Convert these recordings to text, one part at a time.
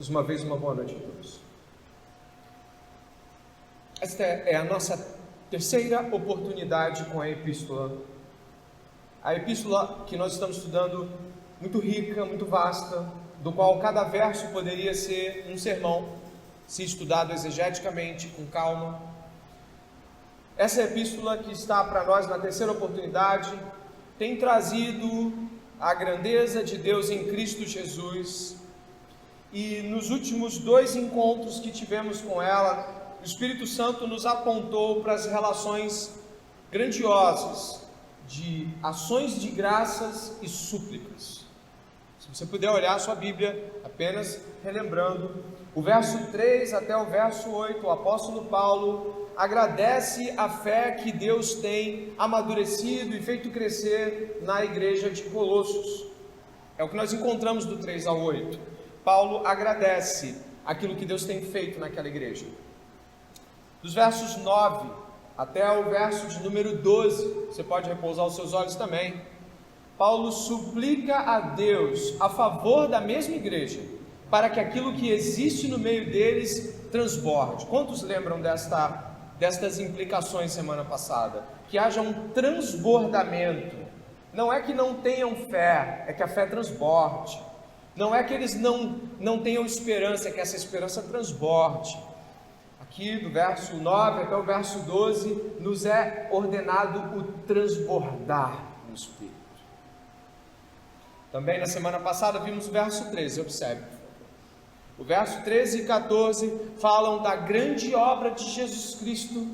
Mais uma vez, uma boa noite a todos. Esta é a nossa terceira oportunidade com a epístola. A epístola que nós estamos estudando, muito rica, muito vasta, do qual cada verso poderia ser um sermão, se estudado exegeticamente, com calma. Essa epístola que está para nós na terceira oportunidade, tem trazido a grandeza de Deus em Cristo Jesus. E nos últimos 2 encontros que tivemos com ela, o Espírito Santo nos apontou para as relações grandiosas de ações de graças e súplicas. Se você puder olhar a sua Bíblia, apenas relembrando, o verso 3 até o verso 8, o apóstolo Paulo agradece a fé que Deus tem amadurecido e feito crescer na igreja de Colossos. É o que nós encontramos do 3 ao 8. Paulo agradece aquilo que Deus tem feito naquela igreja. Dos versos 9 até o verso de número 12, você pode repousar os seus olhos também. Paulo suplica a Deus a favor da mesma igreja, para que aquilo que existe no meio deles transborde. Quantos lembram destas implicações semana passada? Que haja um transbordamento. Não é que não tenham fé, é que a fé transborde. Não é que eles não tenham esperança, é que essa esperança transborde. Aqui do verso 9 até o verso 12, nos é ordenado o transbordar no Espírito. Também na semana passada vimos o verso 13, observe. O verso 13 e 14 falam da grande obra de Jesus Cristo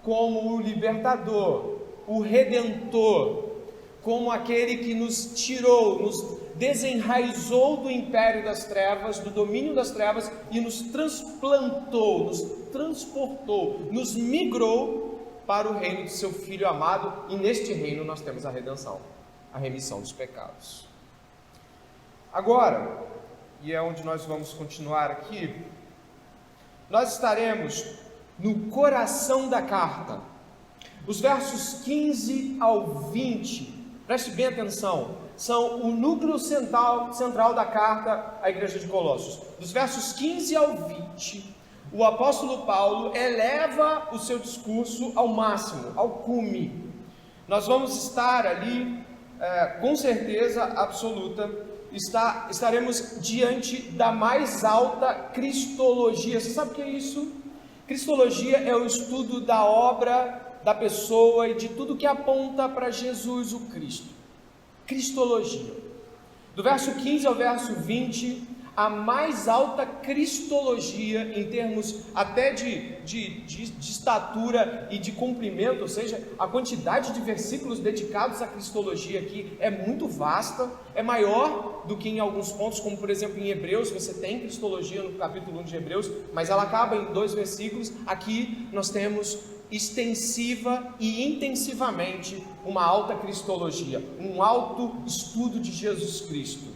como o libertador, o redentor, como aquele que nos tirou, nos desenraizou do império das trevas, do domínio das trevas e nos transplantou, nos transportou, nos migrou para o reino de seu Filho amado, e neste reino nós temos a redenção, a remissão dos pecados. Agora, e é onde nós vamos continuar aqui, nós estaremos no coração da carta, os versos 15 ao 20, preste bem atenção, são o núcleo central da carta à igreja de Colossos. Dos versos 15 ao 20, o apóstolo Paulo eleva o seu discurso ao máximo, ao cume. Nós vamos estar ali, com certeza absoluta, estaremos diante da mais alta cristologia. Você sabe o que é isso? Cristologia é o estudo da obra, da pessoa e de tudo que aponta para Jesus o Cristo. Cristologia. Do verso 15 ao verso 20, a mais alta cristologia em termos até de estatura e de comprimento, ou seja, a quantidade de versículos dedicados à cristologia aqui é muito vasta, é maior do que em alguns pontos, como por exemplo em Hebreus, você tem cristologia no capítulo 1 de Hebreus, mas ela acaba em 2 versículos. Aqui nós temos extensiva e intensivamente uma alta cristologia, um alto estudo de Jesus Cristo,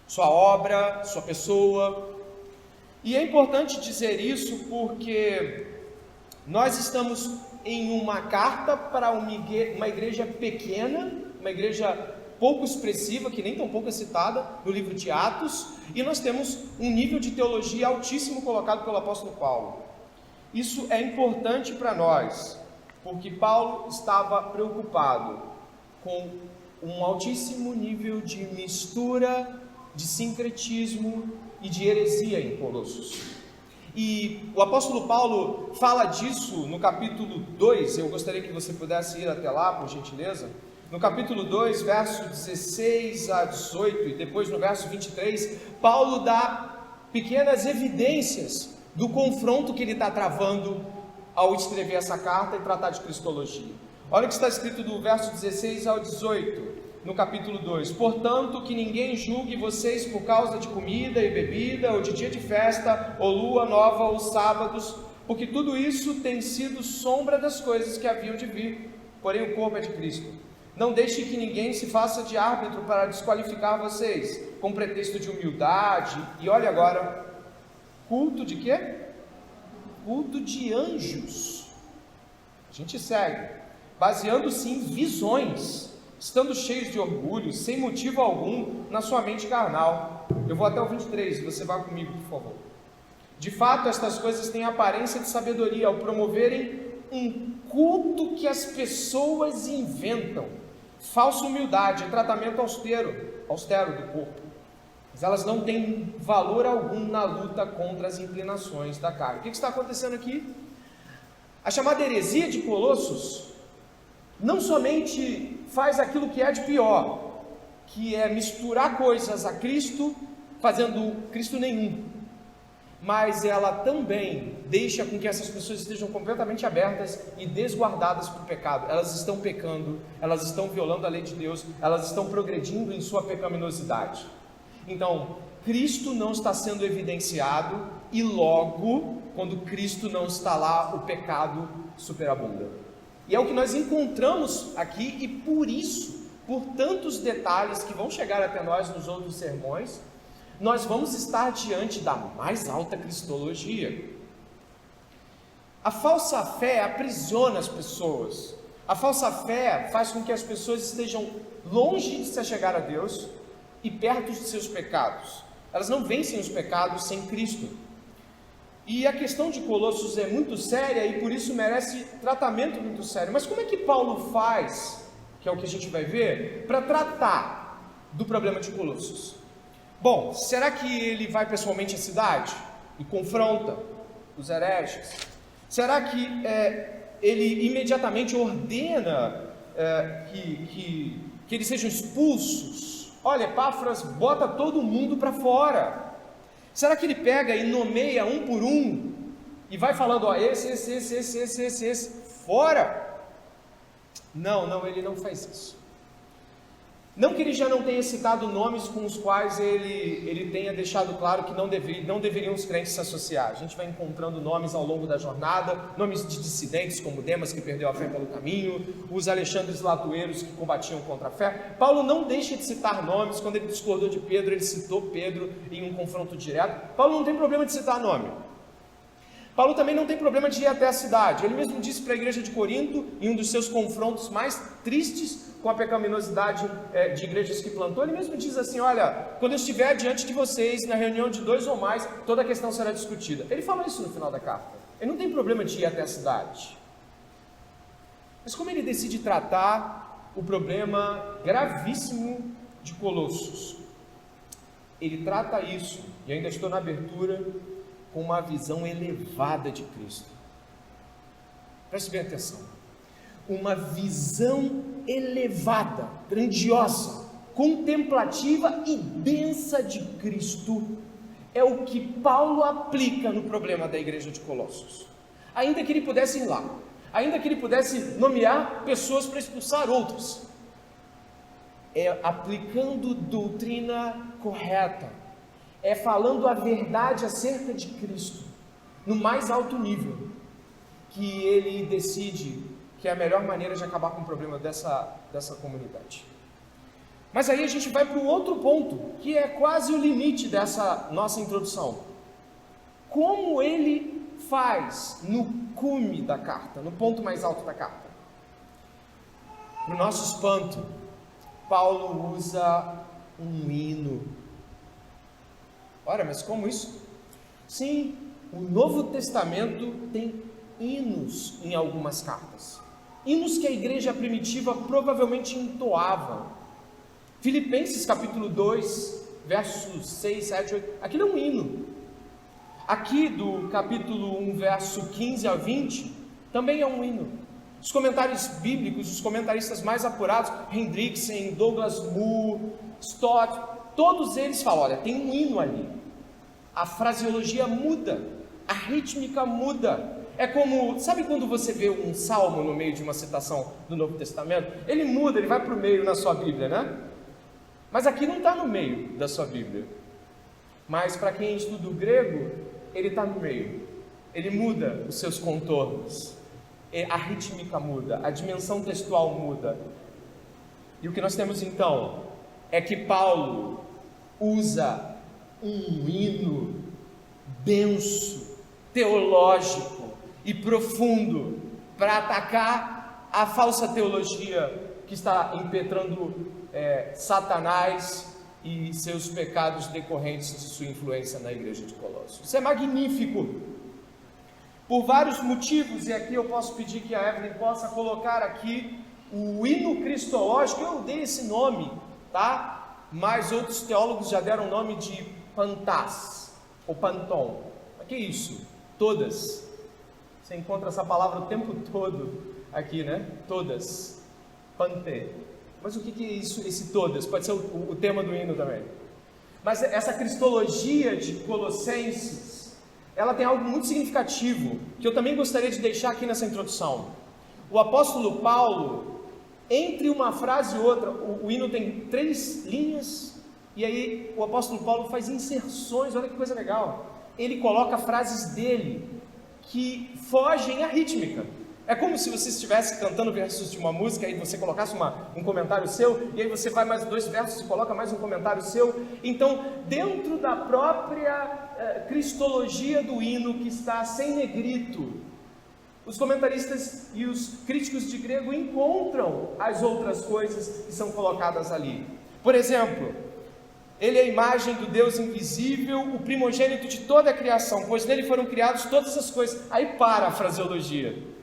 sua obra, sua pessoa. E é importante dizer isso porque nós estamos em uma carta para uma igreja pequena, uma igreja pouco expressiva, que nem tão pouco é citada no livro de Atos, e nós temos um nível de teologia altíssimo colocado pelo apóstolo Paulo. Isso é importante para nós, porque Paulo estava preocupado com um altíssimo nível de mistura, de sincretismo e de heresia em Colossos. E o apóstolo Paulo fala disso no capítulo 2, eu gostaria que você pudesse ir até lá, por gentileza. No capítulo 2, verso 16 a 18, e depois no verso 23, Paulo dá pequenas evidências do confronto que ele está travando ao escrever essa carta e tratar de cristologia. Olha o que está escrito do verso 16 ao 18, no capítulo 2. Portanto, que ninguém julgue vocês por causa de comida e bebida, ou de dia de festa, ou lua nova, ou sábados, porque tudo isso tem sido sombra das coisas que haviam de vir, porém o corpo é de Cristo. Não deixe que ninguém se faça de árbitro para desqualificar vocês, com pretexto de humildade, e olha agora, culto de quê? Culto de anjos. A gente segue, baseando-se em visões, estando cheios de orgulho, sem motivo algum, na sua mente carnal. Eu vou até o 23, você vai comigo, por favor. De fato, estas coisas têm aparência de sabedoria ao promoverem um culto que as pessoas inventam, falsa humildade, tratamento austero do corpo. Mas elas não têm valor algum na luta contra as inclinações da carne. O que está acontecendo aqui? A chamada heresia de Colossos não somente faz aquilo que é de pior, que é misturar coisas a Cristo, fazendo Cristo nenhum, mas ela também deixa com que essas pessoas estejam completamente abertas e desguardadas para o pecado. Elas estão pecando, elas estão violando a lei de Deus, elas estão progredindo em sua pecaminosidade. Então, Cristo não está sendo evidenciado e logo, quando Cristo não está lá, o pecado superabunda. E é o que nós encontramos aqui, e por isso, por tantos detalhes que vão chegar até nós nos outros sermões, nós vamos estar diante da mais alta cristologia. A falsa fé aprisiona as pessoas. A falsa fé faz com que as pessoas estejam longe de se achegar a Deus e perto de seus pecados. Elas não vencem os pecados sem Cristo. E a questão de Colossos é muito séria e por isso merece tratamento muito sério. Mas como é que Paulo faz, que é o que a gente vai ver, para tratar do problema de Colossos? Bom, será que ele vai pessoalmente à cidade e confronta os hereges? Será que ele imediatamente ordena que eles sejam expulsos? Olha, Epáfras, bota todo mundo para fora. Será que ele pega e nomeia um por um e vai falando, ó, esse, fora? Não, ele não faz isso. Não que ele já não tenha citado nomes com os quais ele tenha deixado claro que não deveriam os crentes se associar. A gente vai encontrando nomes ao longo da jornada, nomes de dissidentes como Demas, que perdeu a fé pelo caminho, os Alexandres Latueiros que combatiam contra a fé. Paulo não deixa de citar nomes. Quando ele discordou de Pedro, ele citou Pedro em um confronto direto. Paulo não tem problema de citar nome. Paulo também não tem problema de ir até a cidade. Ele mesmo disse para a igreja de Corinto, em um dos seus confrontos mais tristes com a pecaminosidade de igrejas que plantou, ele mesmo diz assim, olha, quando eu estiver diante de vocês, na reunião de 2 ou mais, toda a questão será discutida. Ele fala isso no final da carta. Ele não tem problema de ir até a cidade. Mas como ele decide tratar o problema gravíssimo de Colossos? Ele trata isso, e ainda estou na abertura, com uma visão elevada de Cristo. Preste bem atenção. Uma visão elevada, grandiosa, contemplativa e densa de Cristo é o que Paulo aplica no problema da igreja de Colossos. Ainda que ele pudesse ir lá, ainda que ele pudesse nomear pessoas para expulsar outros, é aplicando doutrina correta, é falando a verdade acerca de Cristo, no mais alto nível, que ele decide que é a melhor maneira de acabar com o problema dessa comunidade. Mas aí a gente vai para um outro ponto, que é quase o limite dessa nossa introdução. Como ele faz no cume da carta, no ponto mais alto da carta? Para o nosso espanto, Paulo usa um hino. Ora, mas como isso? Sim, o Novo Testamento tem hinos em algumas cartas. Hinos que a igreja primitiva provavelmente entoava. Filipenses capítulo 2, versos 6, 7, 8, aquilo é um hino. Aqui do capítulo 1, verso 15 a 20, também é um hino. Os comentários bíblicos, os comentaristas mais apurados, Hendrickson, Douglas Moo, Stott, todos eles falam, olha, tem um hino ali. A fraseologia muda, a rítmica muda. É como, sabe quando você vê um salmo no meio de uma citação do Novo Testamento? Ele muda, ele vai para o meio na sua Bíblia, né? Mas aqui não está no meio da sua Bíblia. Mas para quem estuda o grego, ele está no meio. Ele muda os seus contornos. A rítmica muda, a dimensão textual muda. E o que nós temos então é que Paulo usa um hino denso, teológico e profundo para atacar a falsa teologia que está impetrando Satanás e seus pecados decorrentes de sua influência na igreja de Colossos. Isso é magnífico, por vários motivos, e aqui eu posso pedir que a Evelyn possa colocar aqui o hino cristológico. Eu dei esse nome, tá? Mas outros teólogos já deram o nome de Pantás, ou Panton. O que é isso? Todas. Você encontra essa palavra o tempo todo aqui, né? Todas. Pante. Mas o que é isso, esse todas? Pode ser o tema do hino também. Mas essa cristologia de Colossenses, ela tem algo muito significativo, que eu também gostaria de deixar aqui nessa introdução. O apóstolo Paulo, entre uma frase e outra, o hino tem 3 linhas, e aí o apóstolo Paulo faz inserções, olha que coisa legal. Ele coloca frases dele que fogem à rítmica. É como se você estivesse cantando versos de uma música, aí você colocasse um comentário seu, e aí você vai mais 2 versos e coloca mais um comentário seu. Então, dentro da própria cristologia do hino, que está sem negrito, os comentaristas e os críticos de grego encontram as outras coisas que são colocadas ali. Por exemplo, ele é a imagem do Deus invisível, o primogênito de toda a criação, pois nele foram criadas todas as coisas. Aí para a fraseologia.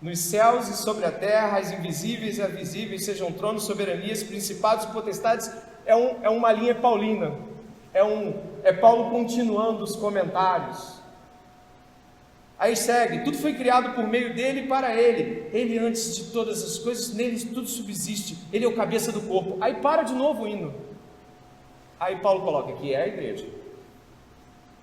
Nos céus e sobre a terra, as invisíveis e as visíveis, sejam tronos, soberanias, principados e potestades. É uma linha paulina. É Paulo continuando os comentários. Aí segue: tudo foi criado por meio dele e para ele. Ele antes de todas as coisas, nele tudo subsiste. Ele é o cabeça do corpo. Aí para de novo o hino. Aí Paulo coloca que é a igreja.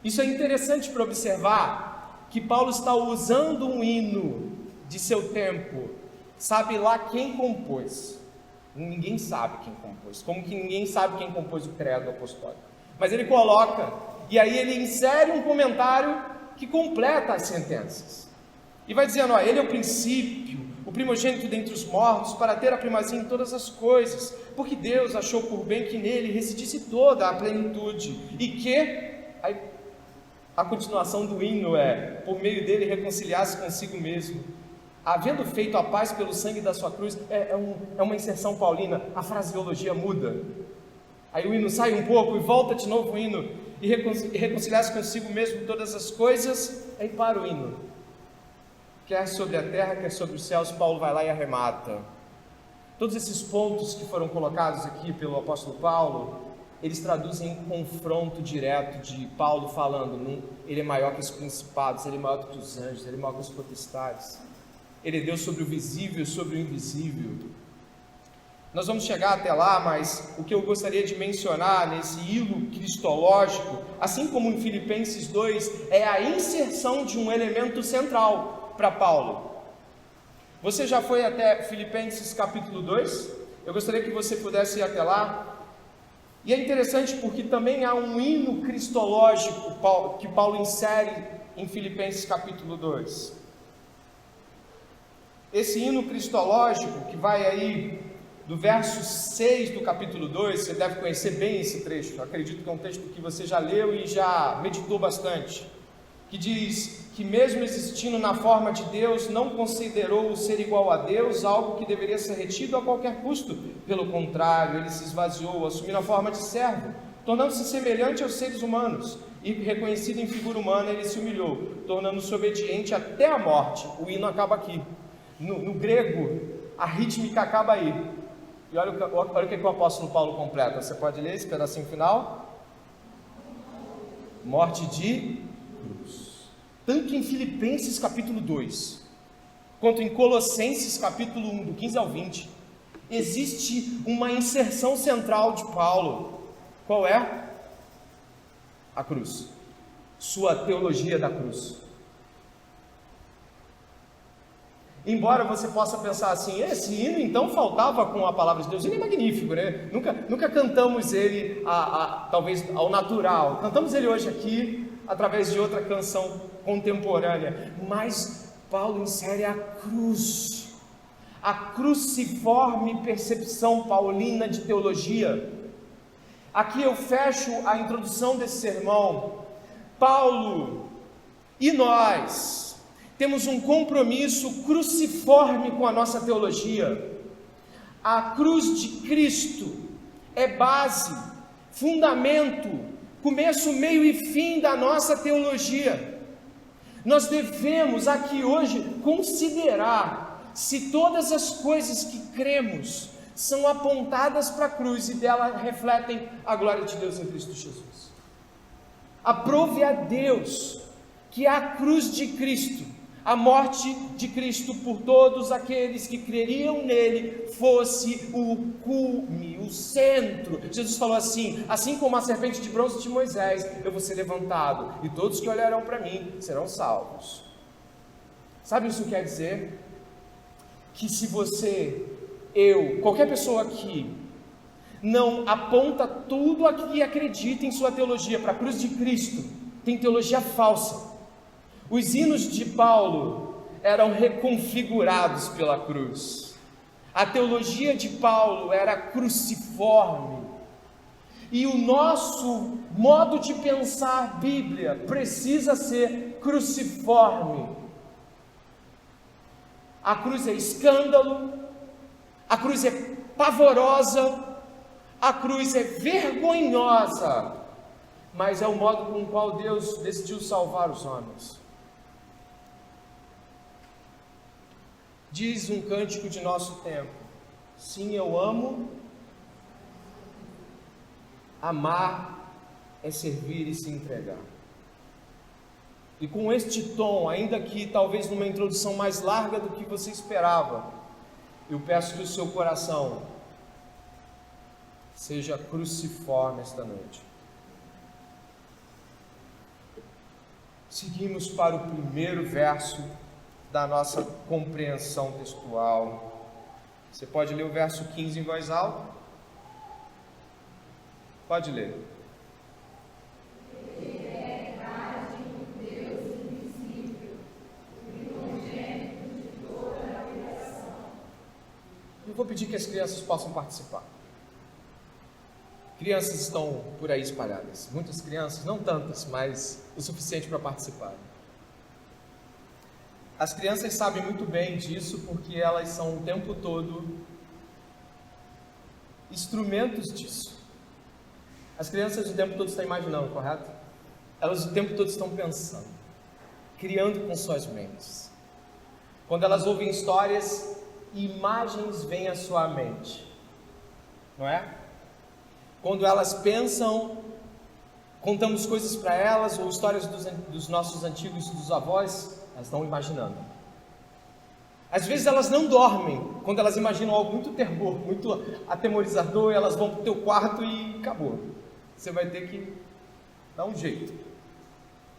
Isso é interessante para observar, que Paulo está usando um hino de seu tempo. Sabe lá quem compôs? Ninguém sabe quem compôs. Como que ninguém sabe quem compôs o credo apostólico? Mas ele coloca, e aí ele insere um comentário que completa as sentenças. E vai dizendo, ó, ele é o princípio, o primogênito dentre os mortos, para ter a primazia em todas as coisas, porque Deus achou por bem que nele residisse toda a plenitude, e que, aí, a continuação do hino é, por meio dele reconciliasse consigo mesmo, havendo feito a paz pelo sangue da sua cruz. É uma inserção paulina, a fraseologia muda, aí o hino sai um pouco e volta de novo o hino, e reconciliasse consigo mesmo todas as coisas, aí para o hino, quer sobre a terra, quer sobre os céus. Paulo vai lá e arremata. Todos esses pontos que foram colocados aqui pelo apóstolo Paulo, eles traduzem um confronto direto de Paulo falando, ele é maior que os principados, ele é maior que os anjos, ele é maior que os potestades, ele é Deus sobre o visível e sobre o invisível. Nós vamos chegar até lá, mas o que eu gostaria de mencionar nesse hilo cristológico, assim como em Filipenses 2, é a inserção de um elemento central para Paulo. Você já foi até Filipenses capítulo 2? Eu gostaria que você pudesse ir até lá. E é interessante porque também há um hino cristológico que Paulo insere em Filipenses capítulo 2. Esse hino cristológico, que vai aí do verso 6 do capítulo 2, você deve conhecer bem esse trecho, eu acredito que é um texto que você já leu e já meditou bastante, que diz que mesmo existindo na forma de Deus, não considerou o ser igual a Deus algo que deveria ser retido a qualquer custo. Pelo contrário, ele se esvaziou, assumindo a forma de servo, tornando-se semelhante aos seres humanos, e reconhecido em figura humana, ele se humilhou, tornando-se obediente até a morte. O hino acaba aqui. No grego, a rítmica acaba aí. E olha o que o apóstolo Paulo completa. Você pode ler esse pedacinho final? Morte de cruz. Tanto em Filipenses capítulo 2, quanto em Colossenses capítulo 1, do 15 ao 20, existe uma inserção central de Paulo. Qual é? A cruz. Sua teologia da cruz. Embora você possa pensar assim, esse hino então faltava com a palavra de Deus. Ele é magnífico, né? Nunca cantamos ele talvez ao natural. Cantamos ele hoje aqui através de outra canção contemporânea. Mas Paulo insere a cruz, a cruciforme percepção paulina de teologia. Aqui eu fecho a introdução desse sermão. Paulo e nós temos um compromisso cruciforme com a nossa teologia. A cruz de Cristo é base, fundamento, começo, meio e fim da nossa teologia. Nós devemos aqui hoje considerar se todas as coisas que cremos são apontadas para a cruz e dela refletem a glória de Deus em Cristo Jesus. Aprove a Deus que a cruz de Cristo, a morte de Cristo por todos aqueles que creriam nele, fosse o cume, o centro. Jesus falou assim como a serpente de bronze de Moisés, eu vou ser levantado, e todos que olharão para mim serão salvos. Sabe o que isso quer dizer? Que se você, eu, qualquer pessoa aqui, não aponta tudo aqui e acredita em sua teologia para a cruz de Cristo, tem teologia falsa. Os hinos de Paulo eram reconfigurados pela cruz. A teologia de Paulo era cruciforme. E o nosso modo de pensar Bíblia precisa ser cruciforme. A cruz é escândalo, a cruz é pavorosa, a cruz é vergonhosa, mas é o modo com o qual Deus decidiu salvar os homens. Diz um cântico de nosso tempo: sim, eu amo. Amar é servir e se entregar. E com este tom, ainda que talvez numa introdução mais larga do que você esperava, eu peço que o seu coração seja cruciforme esta noite. Seguimos para o primeiro verso da nossa compreensão textual. Você pode ler o verso 15 em voz alta? Pode ler. Eu vou pedir que as crianças possam participar. Crianças estão por aí espalhadas. Muitas crianças, não tantas, mas o suficiente para participar. As crianças sabem muito bem disso porque elas são o tempo todo instrumentos disso. As crianças o tempo todo estão imaginando, correto? Elas o tempo todo estão pensando, criando com suas mentes. Quando elas ouvem histórias, imagens vêm à sua mente, não é? Quando elas pensam, contamos coisas para elas, ou histórias dos nossos antigos, dos avós, elas estão imaginando. Às vezes elas não dormem, quando elas imaginam algo muito terror, muito atemorizador, elas vão para o teu quarto e acabou. Você vai ter que dar um jeito.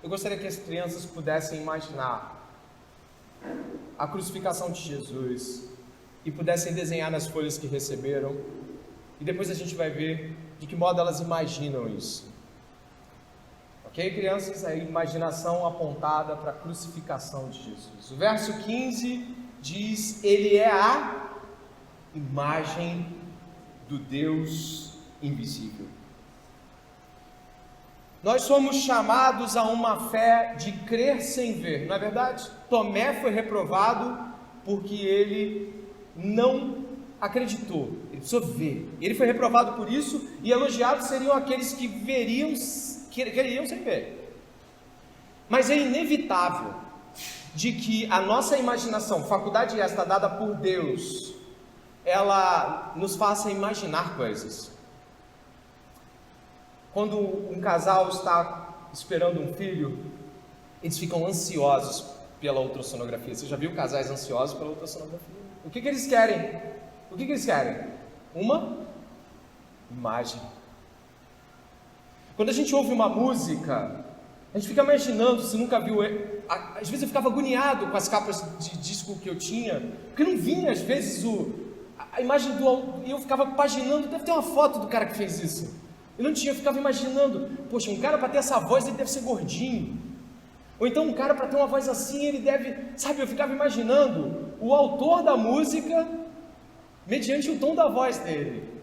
Eu gostaria que as crianças pudessem imaginar a crucificação de Jesus e pudessem desenhar nas folhas que receberam, e depois a gente vai ver de que modo elas imaginam isso. Ok, crianças? A imaginação apontada para a crucificação de Jesus. O verso 15 diz: ele é a imagem do Deus invisível. Nós somos chamados a uma fé de crer sem ver, não é verdade? Tomé foi reprovado porque ele não acreditou, ele precisou ver. Ele foi reprovado por isso, e elogiados seriam aqueles que queriam sem ver. Mas é inevitável de que a nossa imaginação, faculdade esta dada por Deus, ela nos faça imaginar coisas. Quando um casal está esperando um filho, eles ficam ansiosos pela ultrassonografia. Você já viu casais ansiosos pela ultrassonografia? O que eles querem? O que eles querem? Uma imagem. Quando a gente ouve uma música, a gente fica imaginando, se nunca viu, às vezes eu ficava agoniado com as capas de disco que eu tinha, porque não vinha às vezes a imagem e eu ficava paginando, deve ter uma foto do cara que fez isso. Eu não tinha, eu ficava imaginando, poxa, um cara para ter essa voz ele deve ser gordinho, ou então um cara para ter uma voz assim ele deve, sabe, eu ficava imaginando o autor da música mediante o tom da voz dele.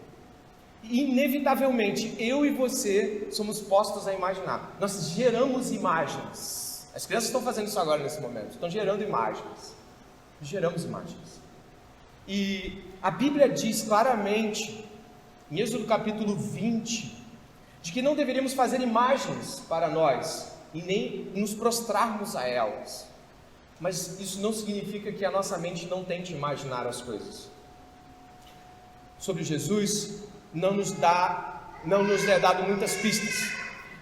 Inevitavelmente, eu e você somos postos a imaginar. Nós geramos imagens. As crianças estão fazendo isso agora nesse momento. Estão gerando imagens. Geramos imagens. E a Bíblia diz claramente em Êxodo capítulo 20, de que não deveríamos fazer imagens para nós e nem nos prostrarmos a elas. Mas isso não significa que a nossa mente não tente imaginar as coisas. Sobre Jesus, não nos é dado muitas pistas,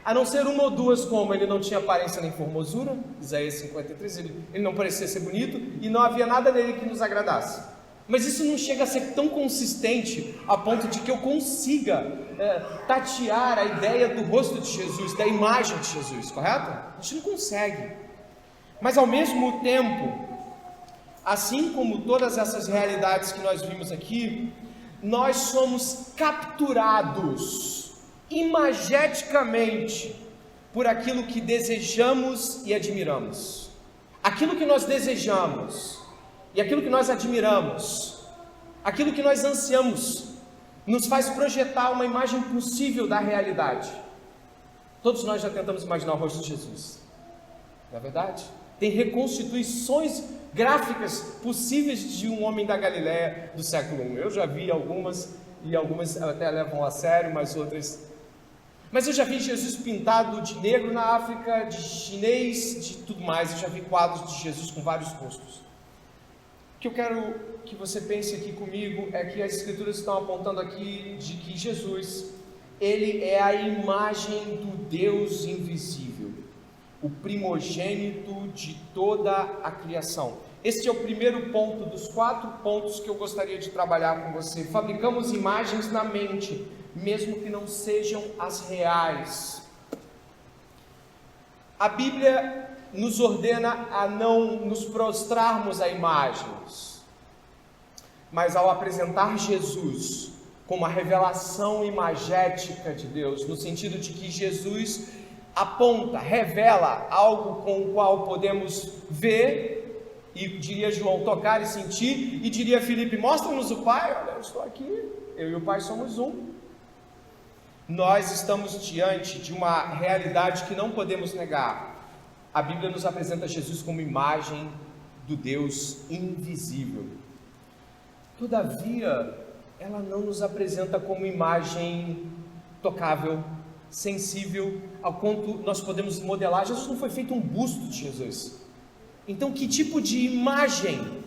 a não ser uma ou duas, como ele não tinha aparência nem formosura, Isaías 53, ele não parecia ser bonito, e não havia nada nele que nos agradasse. Mas isso não chega a ser tão consistente a ponto de que eu consiga tatear a ideia do rosto de Jesus, da imagem de Jesus, correto? A gente não consegue. Mas ao mesmo tempo, assim como todas essas realidades que nós vimos aqui, nós somos capturados imageticamente por aquilo que desejamos e admiramos. Aquilo que nós desejamos e aquilo que nós admiramos, aquilo que nós ansiamos, nos faz projetar uma imagem possível da realidade. Todos nós já tentamos imaginar o rosto de Jesus, não é verdade? Tem reconstituições gráficas possíveis de um homem da Galileia do século I. Eu já vi algumas, e algumas até levam a sério, mas outras... Mas eu já vi Jesus pintado de negro na África, de chinês, de tudo mais. Eu já vi quadros de Jesus com vários rostos. O que eu quero que você pense aqui comigo é que as Escrituras estão apontando aqui de que Jesus, ele é a imagem do Deus invisível, o primogênito de toda a criação. Este é o primeiro ponto dos 4 pontos que eu gostaria de trabalhar com você. Fabricamos imagens na mente, mesmo que não sejam as reais. A Bíblia nos ordena a não nos prostrarmos a imagens, mas ao apresentar Jesus como a revelação imagética de Deus, no sentido de que Jesus aponta, revela algo com o qual podemos ver, e diria João, tocar e sentir, e diria Filipe, mostra-nos o Pai. Olha, eu estou aqui, eu e o Pai somos um. Nós estamos diante de uma realidade que não podemos negar. A Bíblia nos apresenta Jesus como imagem do Deus invisível. Todavia, ela não nos apresenta como imagem tocável, sensível, ao quanto nós podemos modelar. Jesus não foi feito um busto de Jesus. Então, que tipo de imagem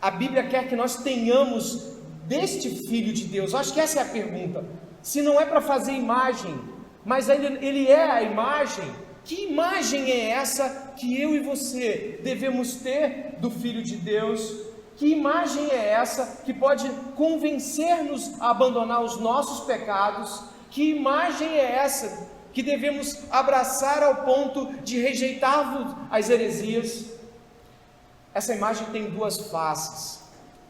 a Bíblia quer que nós tenhamos deste Filho de Deus? Eu acho que essa é a pergunta. Se não é para fazer imagem, mas ele é a imagem, que imagem é essa que eu e você devemos ter do Filho de Deus? Que imagem é essa que pode convencer-nos a abandonar os nossos pecados? Que imagem é essa que devemos abraçar ao ponto de rejeitar as heresias? Essa imagem tem 2 faces.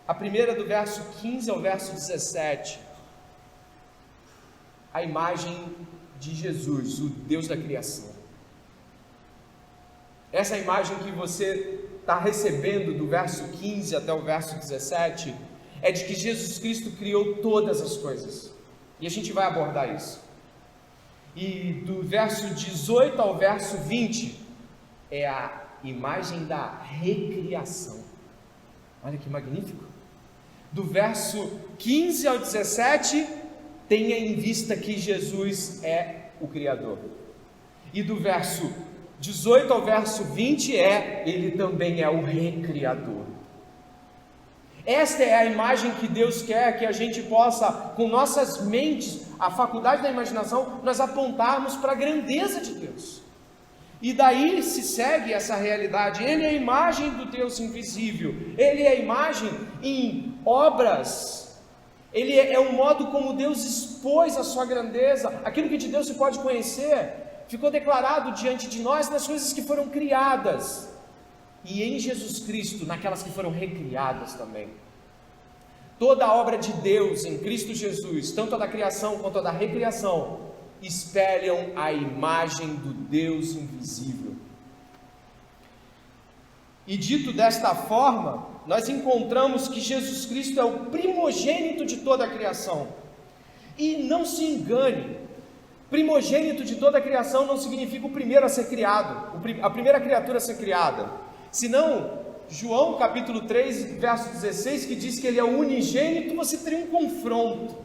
A primeira, do verso 15 ao verso 17. A imagem de Jesus, o Deus da criação. Essa imagem que você está recebendo do verso 15 até o verso 17 é de que Jesus Cristo criou todas as coisas. E a gente vai abordar isso. E do verso 18 ao verso 20 é a imagem da recriação. Olha que magnífico. Do verso 15 ao 17, tenha em vista que Jesus é o Criador. E do verso 18 ao verso 20 ele também é o recriador. Esta é a imagem que Deus quer que a gente possa, com nossas mentes, a faculdade da imaginação, nós apontarmos para a grandeza de Deus. E daí se segue essa realidade. Ele é a imagem do Deus invisível. Ele é a imagem em obras. Ele é o modo como Deus expôs a sua grandeza. Aquilo que de Deus se pode conhecer ficou declarado diante de nós nas coisas que foram criadas. E em Jesus Cristo, naquelas que foram recriadas também. Toda a obra de Deus em Cristo Jesus, tanto a da criação quanto a da recriação, espelham a imagem do Deus invisível. E dito desta forma, nós encontramos que Jesus Cristo é o primogênito de toda a criação. E não se engane, primogênito de toda a criação não significa o primeiro a ser criado, a primeira criatura a ser criada. Senão, João capítulo 3, verso 16, que diz que ele é o unigênito, você teria um confronto.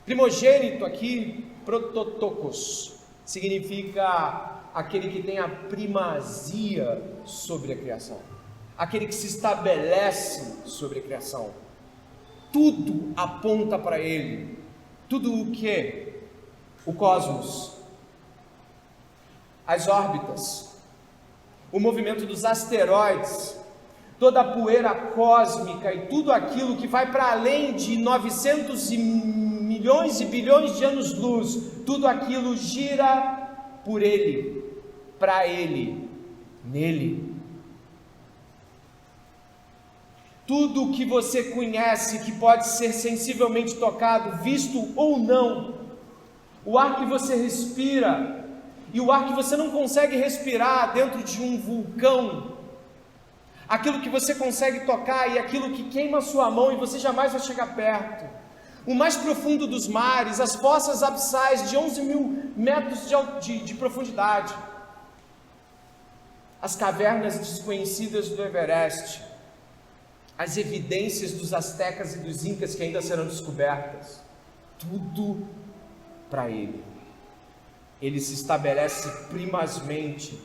Primogênito aqui, prototokos, significa aquele que tem a primazia sobre a criação, aquele que se estabelece sobre a criação. Tudo aponta para ele. Tudo o que? O cosmos, as órbitas, o movimento dos asteroides, toda a poeira cósmica e tudo aquilo que vai para além de 900 milhões e bilhões de anos-luz, tudo aquilo gira por ele, para ele, nele. Tudo o que você conhece, que pode ser sensivelmente tocado, visto ou não, o ar que você respira e o ar que você não consegue respirar dentro de um vulcão, aquilo que você consegue tocar e aquilo que queima a sua mão e você jamais vai chegar perto, o mais profundo dos mares, as fossas abissais de 11 mil metros de profundidade, as cavernas desconhecidas do Everest, as evidências dos astecas e dos incas que ainda serão descobertas, tudo para ele. Ele se estabelece primazmente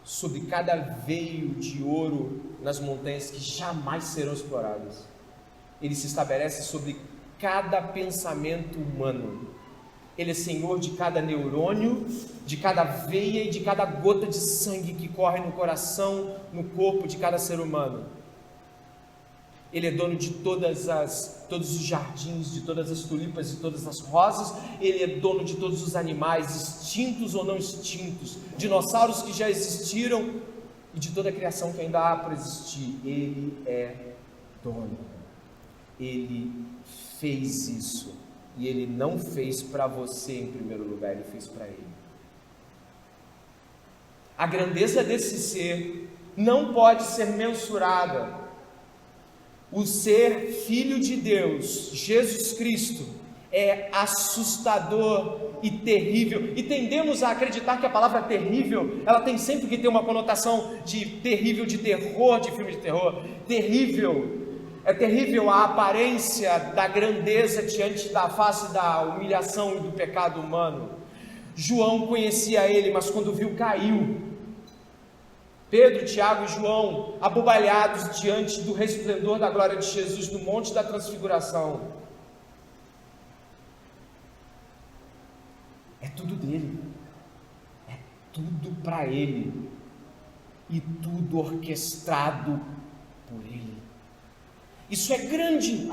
sobre cada veio de ouro nas montanhas que jamais serão exploradas. Ele se estabelece sobre cada pensamento humano. Ele é senhor de cada neurônio, de cada veia e de cada gota de sangue que corre no coração, no corpo de cada ser humano. Ele é dono de todos os jardins, de todas as tulipas, de todas as rosas. Ele é dono de todos os animais, extintos ou não extintos, dinossauros que já existiram e de toda a criação que ainda há por existir. Ele é dono. Ele fez isso. E ele não fez para você em primeiro lugar, ele fez para ele. A grandeza desse ser não pode ser mensurada. O ser Filho de Deus, Jesus Cristo, é assustador e terrível, e tendemos a acreditar que a palavra terrível, ela tem sempre que ter uma conotação de terrível, de terror, de filme de terror. Terrível, é terrível a aparência da grandeza diante da face da humilhação e do pecado humano. João conhecia ele, mas quando viu, caiu. Pedro, Tiago e João, abobalhados diante do resplendor da glória de Jesus no Monte da Transfiguração. É tudo dele, é tudo para ele, e tudo orquestrado por ele. Isso é grande.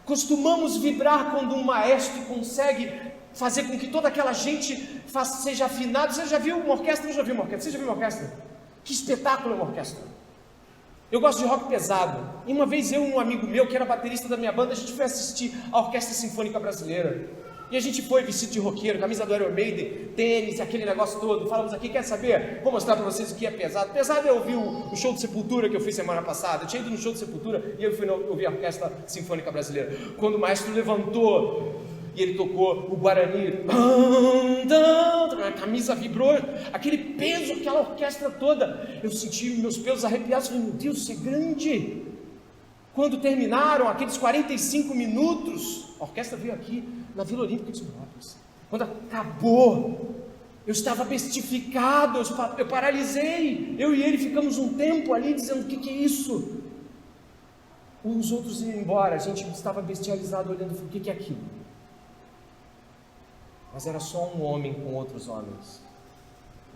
Costumamos vibrar quando um maestro consegue fazer com que toda aquela gente seja afinada. Você já viu uma orquestra? Eu já vi uma orquestra. Você já viu uma orquestra? Que espetáculo é uma orquestra! Eu gosto de rock pesado. E uma vez eu e um amigo meu, que era baterista da minha banda, a gente foi assistir a Orquestra Sinfônica Brasileira. E a gente foi vestido de roqueiro, camisa do Iron Maiden, tênis, aquele negócio todo. Falamos aqui, quer saber? Vou mostrar para vocês o que é pesado. Pesado é ouvir o show de Sepultura que eu fiz semana passada. Eu tinha ido no show de Sepultura e eu fui ouvir a Orquestra Sinfônica Brasileira. Quando o maestro levantou e ele tocou o Guarani, a camisa vibrou, aquele peso, aquela orquestra toda, eu senti meus pelos arrepiados, falei, meu Deus, isso é grande. Quando terminaram aqueles 45 minutos, a orquestra veio aqui na Vila Olímpica de Sinópolis. Quando acabou, eu estava bestificado, eu paralisei, eu e ele ficamos um tempo ali dizendo, o que é isso? Os outros iam embora, a gente estava bestializado olhando, o que é aquilo? Mas era só um homem com outros homens,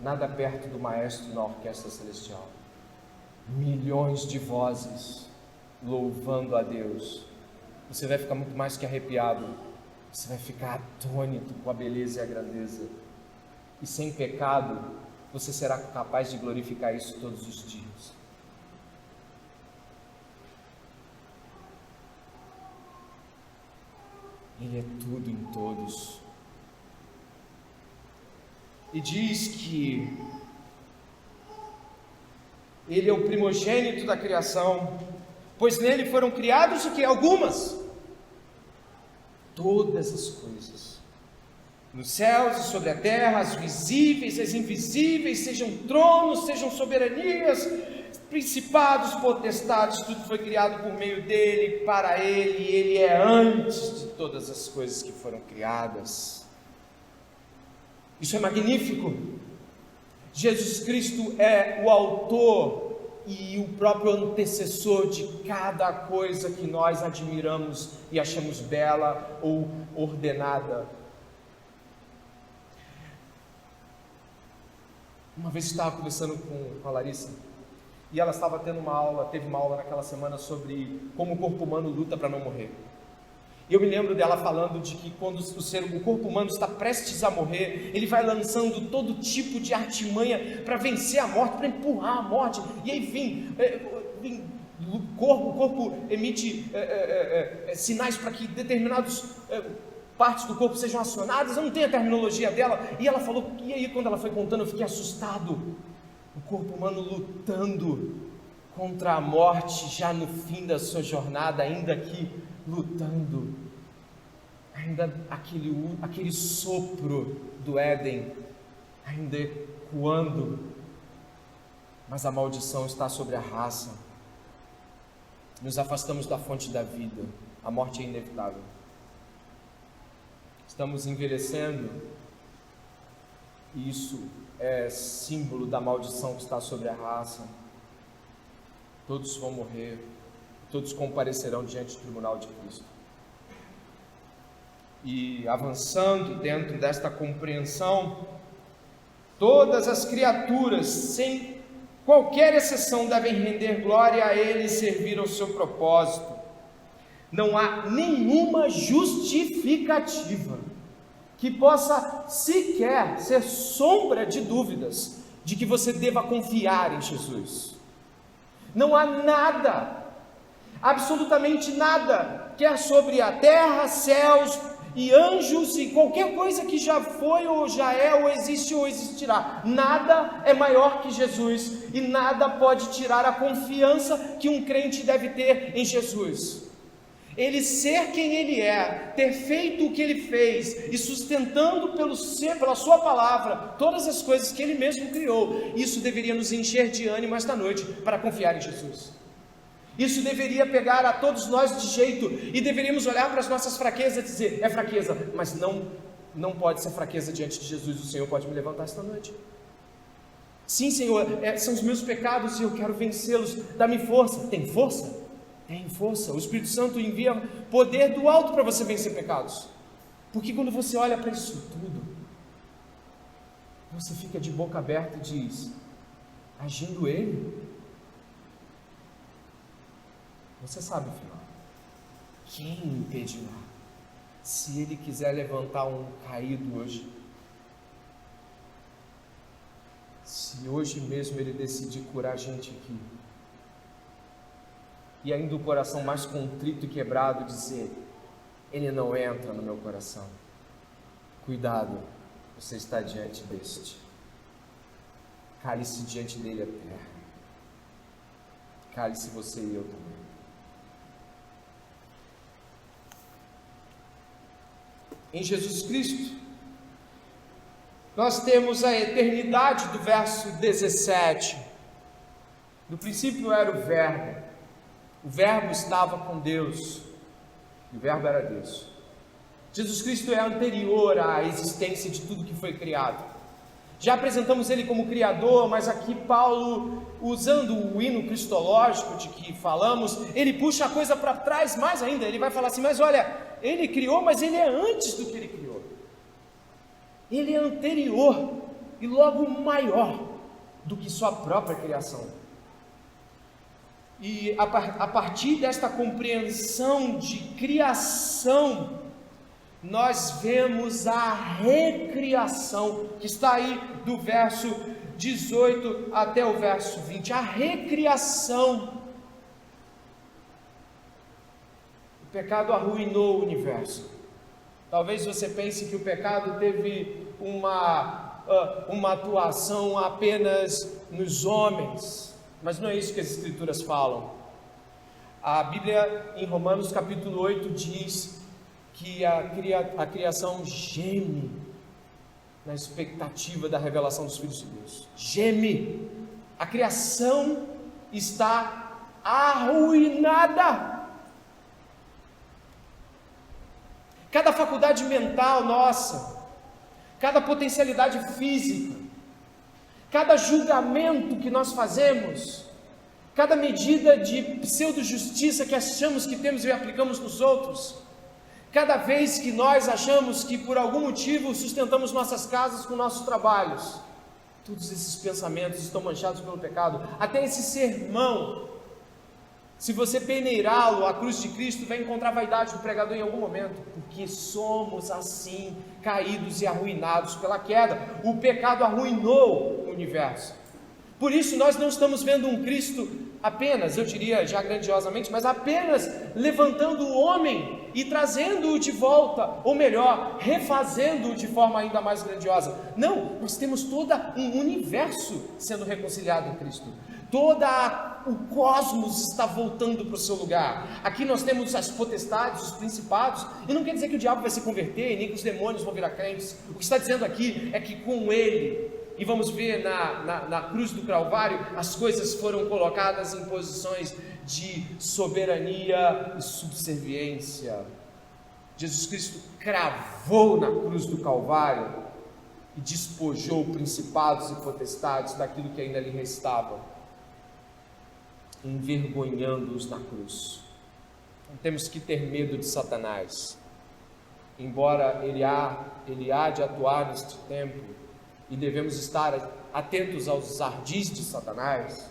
nada perto do maestro na orquestra celestial. Milhões de vozes louvando a Deus. Você vai ficar muito mais que arrepiado, você vai ficar atônito com a beleza e a grandeza. E sem pecado, você será capaz de glorificar isso todos os dias. Ele é tudo em todos. E diz que Ele é o primogênito da criação, pois nele foram criados o que? Algumas. Todas as coisas, nos céus e sobre a terra, as visíveis, as invisíveis, sejam tronos, sejam soberanias, principados, potestades, tudo foi criado por meio dele, para ele, e ele é antes de todas as coisas que foram criadas. Isso é magnífico. Jesus Cristo é o autor e o próprio antecessor de cada coisa que nós admiramos e achamos bela ou ordenada. Uma vez eu estava conversando com a Larissa, e ela estava teve uma aula naquela semana sobre como o corpo humano luta para não morrer. E eu me lembro dela falando de que quando o corpo humano está prestes a morrer, ele vai lançando todo tipo de artimanha para vencer a morte, para empurrar a morte. E aí o corpo emite sinais para que determinadas partes do corpo sejam acionadas. Eu não tenho a terminologia dela. E ela falou, e aí quando ela foi contando, eu fiquei assustado. O corpo humano lutando contra a morte já no fim da sua jornada, ainda aqui lutando, ainda aquele sopro do Éden ainda ecoando, mas a maldição está sobre a raça. Nos afastamos da fonte da vida, a morte é inevitável. Estamos envelhecendo, e isso é símbolo da maldição que está sobre a raça. Todos vão morrer, todos comparecerão diante do tribunal de Cristo. E avançando dentro desta compreensão, todas as criaturas, sem qualquer exceção, devem render glória a Ele e servir ao seu propósito. Não há nenhuma justificativa que possa sequer ser sombra de dúvidas de que você deva confiar em Jesus. Não há nada, absolutamente nada, quer sobre a terra, céus e anjos e qualquer coisa que já foi ou já é ou existe ou existirá. Nada é maior que Jesus e nada pode tirar a confiança que um crente deve ter em Jesus. Ele ser quem Ele é, ter feito o que Ele fez e sustentando pela Sua palavra todas as coisas que Ele mesmo criou, isso deveria nos encher de ânimo esta noite para confiar em Jesus. Isso deveria pegar a todos nós de jeito e deveríamos olhar para as nossas fraquezas e dizer, é fraqueza, mas não pode ser fraqueza diante de Jesus. O Senhor pode me levantar esta noite. Sim, Senhor, são os meus pecados e eu quero vencê-los. Dá-me força. Tem força? Tem força. O Espírito Santo envia poder do alto para você vencer pecados. Porque quando você olha para isso tudo, você fica de boca aberta e diz, agindo Ele, você sabe o final. Quem impedirá? Se Ele quiser levantar um caído hoje, se hoje mesmo Ele decidir curar a gente aqui, e ainda o coração mais contrito e quebrado dizer, Ele não entra no meu coração, cuidado, você está diante deste, cale-se diante dele a terra, cale-se você e eu também. Em Jesus Cristo, nós temos a eternidade do verso 17. No princípio era o Verbo estava com Deus, e o Verbo era Deus. Jesus Cristo é anterior à existência de tudo que foi criado. Já apresentamos Ele como Criador, mas aqui Paulo, usando o hino cristológico de que falamos, ele puxa a coisa para trás mais ainda. Ele vai falar assim, mas olha, Ele criou, mas Ele é antes do que Ele criou. Ele é anterior e logo maior do que sua própria criação. E a partir desta compreensão de criação, nós vemos a recriação, que está aí do verso 18 até o verso 20, a recriação. O pecado arruinou o universo. Talvez você pense que o pecado teve uma atuação apenas nos homens, mas não é isso que as Escrituras falam. A Bíblia, em Romanos capítulo 8, diz que a criação geme na expectativa da revelação dos filhos de Deus. Geme. A criação está arruinada. Cada faculdade mental nossa, cada potencialidade física, cada julgamento que nós fazemos, cada medida de pseudo-justiça que achamos que temos e aplicamos nos outros, cada vez que nós achamos que por algum motivo sustentamos nossas casas com nossos trabalhos, todos esses pensamentos estão manchados pelo pecado. Até esse sermão, se você peneirá-lo, a cruz de Cristo, vai encontrar vaidade do pregador em algum momento, porque somos assim, caídos e arruinados pela queda. O pecado arruinou o universo. Por isso nós não estamos vendo um Cristo apenas, eu diria já grandiosamente, mas apenas levantando o homem e trazendo-o de volta, ou melhor, refazendo-o de forma ainda mais grandiosa. Não, nós temos todo um universo sendo reconciliado em Cristo. Todo o cosmos está voltando para o seu lugar. Aqui nós temos as potestades, os principados, e não quer dizer que o diabo vai se converter, nem que os demônios vão virar crentes. O que está dizendo aqui é que com ele, e vamos ver na cruz do Calvário, as coisas foram colocadas em posições de soberania e subserviência. Jesus Cristo cravou na cruz do Calvário e despojou principados e potestades daquilo que ainda lhe restava, envergonhando-os na cruz. Não temos que ter medo de Satanás, embora ele há de atuar neste tempo, e devemos estar atentos aos ardis de Satanás.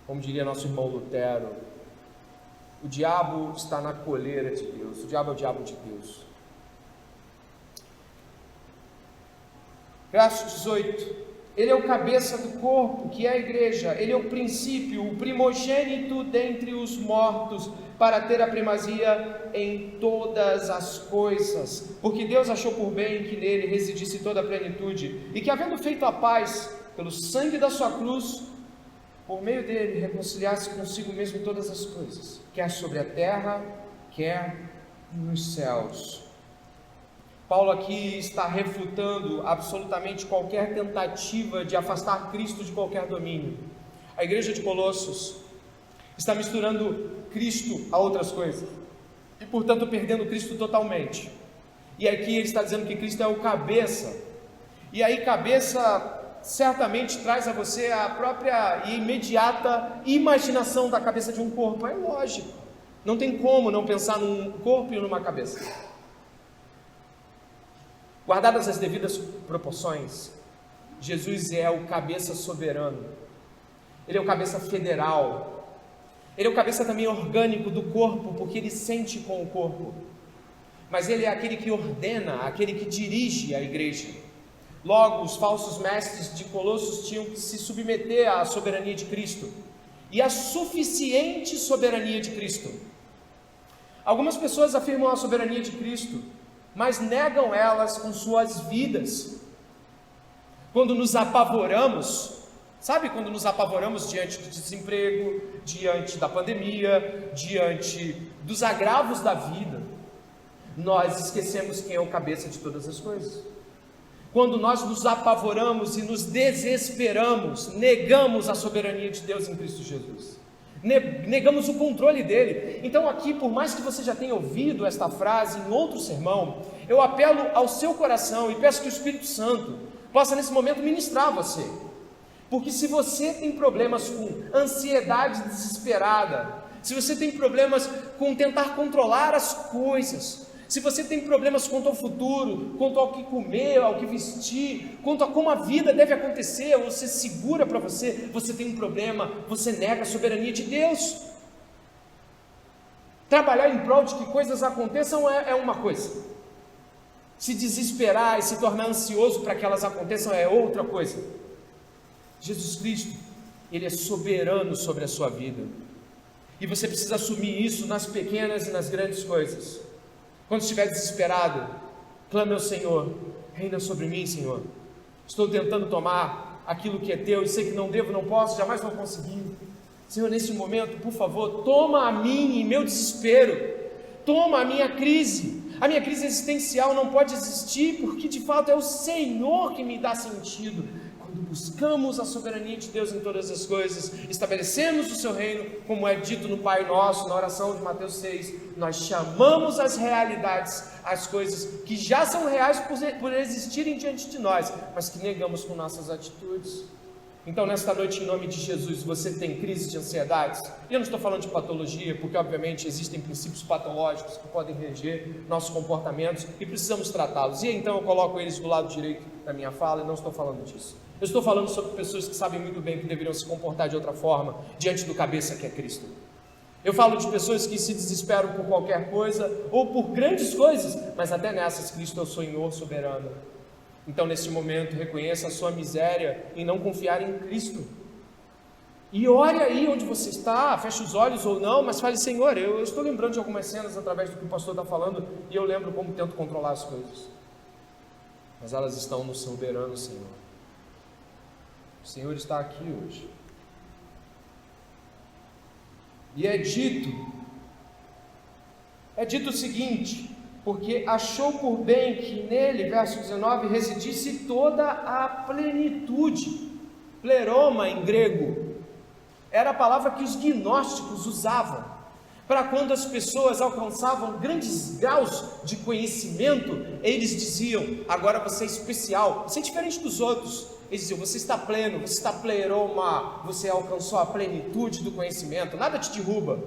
Como diria nosso irmão Lutero, o diabo está na coleira de Deus, o diabo é o diabo de Deus. Verso 18: ele é o cabeça do corpo, que é a igreja. Ele é o princípio, o primogênito dentre os mortos, para ter a primazia em todas as coisas. Porque Deus achou por bem que nele residisse toda a plenitude, e que, havendo feito a paz pelo sangue da sua cruz, por meio dele reconciliasse consigo mesmo todas as coisas, quer sobre a terra, quer nos céus. Paulo aqui está refutando absolutamente qualquer tentativa de afastar Cristo de qualquer domínio. A igreja de Colossos está misturando Cristo a outras coisas e, portanto, perdendo Cristo totalmente. E aqui ele está dizendo que Cristo é o cabeça. E aí cabeça certamente traz a você a própria e imediata imaginação da cabeça de um corpo. É lógico, não tem como não pensar num corpo e numa cabeça. Guardadas as devidas proporções, Jesus é o cabeça soberano, ele é o cabeça federal, ele é o cabeça também orgânico do corpo, porque ele sente com o corpo, mas ele é aquele que ordena, aquele que dirige a igreja. Logo, os falsos mestres de Colossos tinham que se submeter à soberania de Cristo e à suficiente soberania de Cristo. Algumas pessoas afirmam a soberania de Cristo, mas negam elas com suas vidas. Quando nos apavoramos, sabe quando nos apavoramos diante do desemprego, diante da pandemia, diante dos agravos da vida, nós esquecemos quem é o cabeça de todas as coisas. Quando nós nos apavoramos e nos desesperamos, negamos a soberania de Deus em Cristo Jesus, negamos o controle dele. Então aqui, por mais que você já tenha ouvido esta frase em outro sermão, eu apelo ao seu coração e peço que o Espírito Santo possa nesse momento ministrar você, porque se você tem problemas com ansiedade desesperada, se você tem problemas com tentar controlar as coisas, se você tem problemas quanto ao futuro, quanto ao que comer, ao que vestir, quanto a como a vida deve acontecer, você segura para você, você tem um problema, você nega a soberania de Deus. Trabalhar em prol de que coisas aconteçam é uma coisa, se desesperar e se tornar ansioso para que elas aconteçam é outra coisa. Jesus Cristo, ele é soberano sobre a sua vida, e você precisa assumir isso nas pequenas e nas grandes coisas. Quando estiver desesperado, clame ao Senhor: reina sobre mim, Senhor. Estou tentando tomar aquilo que é teu e sei que não devo, não posso, jamais vou conseguir. Senhor, nesse momento, por favor, toma a mim e meu desespero, toma a minha crise existencial não pode existir, porque de fato é o Senhor que me dá sentido. Quando buscamos a soberania de Deus em todas as coisas, estabelecemos o seu reino, como é dito no Pai Nosso, na oração de Mateus 6, nós chamamos as realidades, as coisas que já são reais por existirem diante de nós, mas que negamos com nossas atitudes. Então, nesta noite, em nome de Jesus, você tem crise de ansiedades? E eu não estou falando de patologia, porque obviamente existem princípios patológicos que podem reger nossos comportamentos e precisamos tratá-los. E então eu coloco eles do lado direito da minha fala e não estou falando disso. Eu estou falando sobre pessoas que sabem muito bem que deveriam se comportar de outra forma diante do cabeça que é Cristo. Eu falo de pessoas que se desesperam por qualquer coisa ou por grandes coisas, mas até nessas Cristo é o Senhor soberano. Então, nesse momento, reconheça a sua miséria em não confiar em Cristo. E ore aí onde você está, feche os olhos ou não, mas fale: Senhor, eu estou lembrando de algumas cenas através do que o pastor está falando, e eu lembro como tento controlar as coisas. Mas elas estão no soberano Senhor. O Senhor está aqui hoje. E é dito o seguinte: porque achou por bem que nele, verso 19, residisse toda a plenitude. Pleroma em grego era a palavra que os gnósticos usavam para quando as pessoas alcançavam grandes graus de conhecimento, eles diziam: agora você é especial, você é diferente dos outros. Eles diziam: você está pleno, você está pleroma, você alcançou a plenitude do conhecimento, nada te derruba.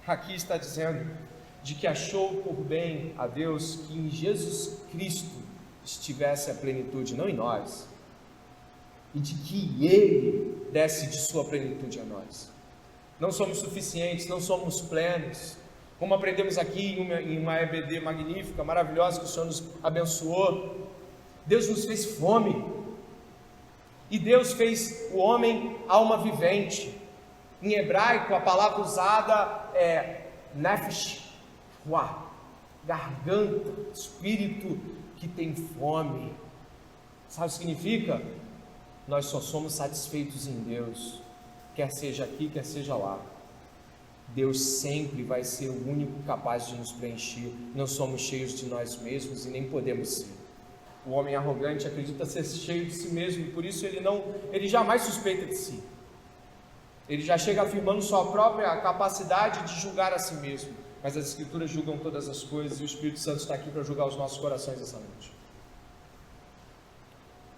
Aqui está dizendo de que achou por bem a Deus que em Jesus Cristo estivesse a plenitude, não em nós, e de que Ele desse de sua plenitude a nós. Não somos suficientes, não somos plenos, como aprendemos aqui em uma EBD magnífica, maravilhosa, que o Senhor nos abençoou. Deus nos fez fome, e Deus fez o homem alma vivente. Em hebraico a palavra usada é nefesh, garganta, espírito que tem fome. Sabe o que significa? Nós só somos satisfeitos em Deus, quer seja aqui, quer seja lá. Deus sempre vai ser o único capaz de nos preencher. Não somos cheios de nós mesmos e nem podemos ser. O homem arrogante acredita ser cheio de si mesmo e por isso ele jamais suspeita de si. Ele já chega afirmando sua própria capacidade de julgar a si mesmo. Mas as Escrituras julgam todas as coisas e o Espírito Santo está aqui para julgar os nossos corações essa noite.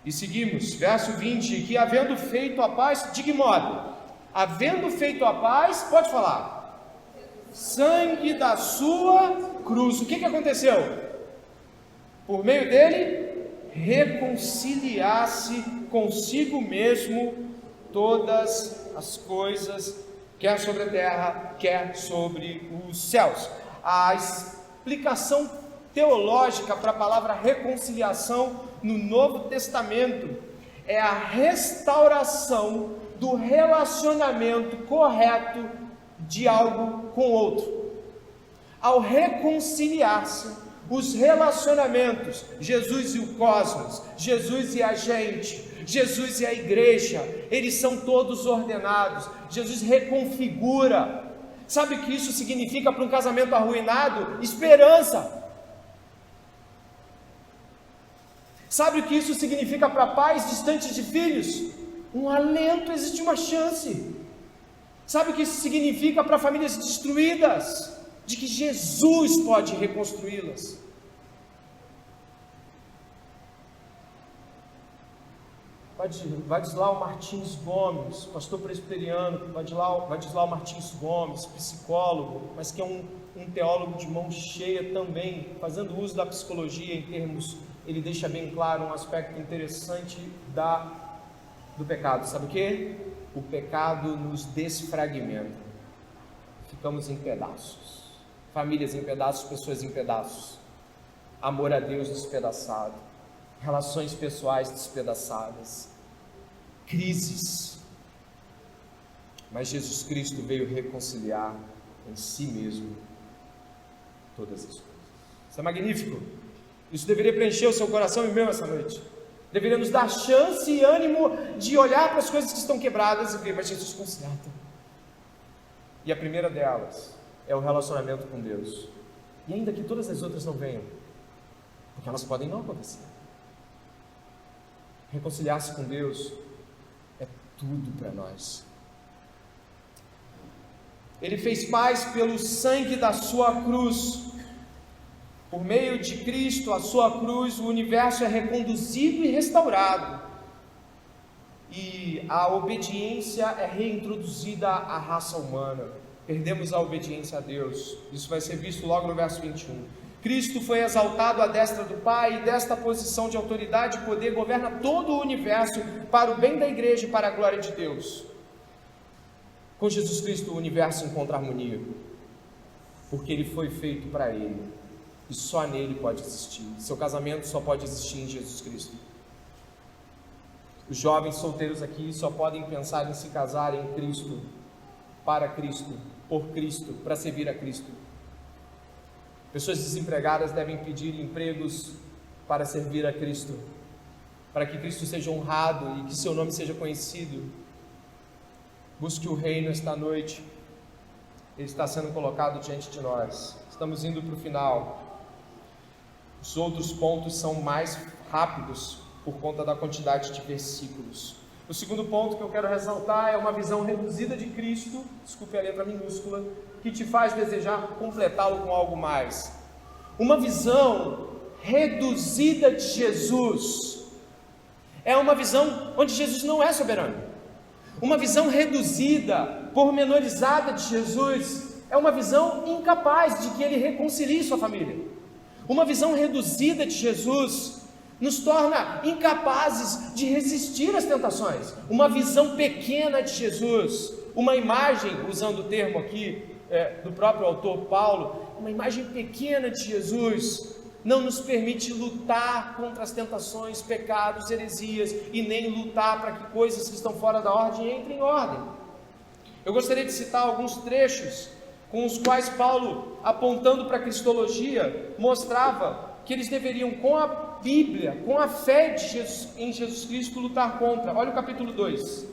E seguimos, verso 20, que havendo feito a paz, de que modo? Havendo feito a paz, pode falar, sangue da sua cruz. O que aconteceu? Por meio dele, reconciliar-se consigo mesmo todas as coisas, quer sobre a terra, quer sobre os céus. A explicação teológica para a palavra reconciliação no Novo Testamento é a restauração do relacionamento correto de algo com outro. Ao reconciliar-se, os relacionamentos, Jesus e o cosmos, Jesus e a gente, Jesus e a igreja, eles são todos ordenados. Jesus reconfigura. Sabe o que isso significa para um casamento arruinado? Esperança. Sabe o que isso significa para pais distantes de filhos? Um alento, existe uma chance. Sabe o que isso significa para famílias destruídas? De que Jesus pode reconstruí-las. Vadislau Martins Gomes, pastor presbiteriano, Vadislau Martins Gomes, psicólogo, mas que é um teólogo de mão cheia também, fazendo uso da psicologia em termos, ele deixa bem claro um aspecto interessante do pecado. Sabe o que? O pecado nos desfragmenta. Ficamos em pedaços. Famílias em pedaços, pessoas em pedaços. Amor a Deus despedaçado. Relações pessoais despedaçadas. Crises. Mas Jesus Cristo veio reconciliar em si mesmo todas as coisas. Isso é magnífico. Isso deveria preencher o seu coração e o meu essa noite. Deveria nos dar chance e ânimo de olhar para as coisas que estão quebradas e ver, mas Jesus conserta. E a primeira delas é o relacionamento com Deus. E ainda que todas as outras não venham, porque elas podem não acontecer. reconciliar-se com Deus é tudo para nós. Ele fez paz pelo sangue da sua cruz. Por meio de Cristo, a sua cruz, o universo é reconduzido e restaurado. E a obediência é reintroduzida à raça humana. Perdemos a obediência a Deus. Isso vai ser visto logo no verso 21. Cristo foi exaltado à destra do Pai, e desta posição de autoridade e poder governa todo o universo para o bem da igreja e para a glória de Deus. Com Jesus Cristo o universo encontra harmonia, porque ele foi feito para ele, e só nele pode existir. Seu casamento só pode existir em Jesus Cristo. Os jovens solteiros aqui só podem pensar em se casar em Cristo, para Cristo, por Cristo, para servir a Cristo. Pessoas desempregadas devem pedir empregos para servir a Cristo, para que Cristo seja honrado e que seu nome seja conhecido. Busque o reino esta noite. Ele está sendo colocado diante de nós. Estamos indo para o final. Os outros pontos são mais rápidos por conta da quantidade de versículos. O segundo ponto que eu quero ressaltar é uma visão reduzida de Cristo, desculpe a letra minúscula, que te faz desejar completá-lo com algo mais. Uma visão reduzida de Jesus é uma visão onde Jesus não é soberano. Uma visão reduzida, pormenorizada de Jesus é uma visão incapaz de que ele reconcilie sua família. Uma visão reduzida de Jesus nos torna incapazes de resistir às tentações. Uma visão pequena de Jesus, uma imagem, usando o termo aqui do próprio autor Paulo, uma imagem pequena de Jesus não nos permite lutar contra as tentações, pecados, heresias, e nem lutar para que coisas que estão fora da ordem entrem em ordem. Eu gostaria de citar alguns trechos com os quais Paulo, apontando para a cristologia, mostrava que eles deveriam, com a Bíblia, com a fé de Jesus, em Jesus Cristo, lutar contra. Olha o capítulo 2.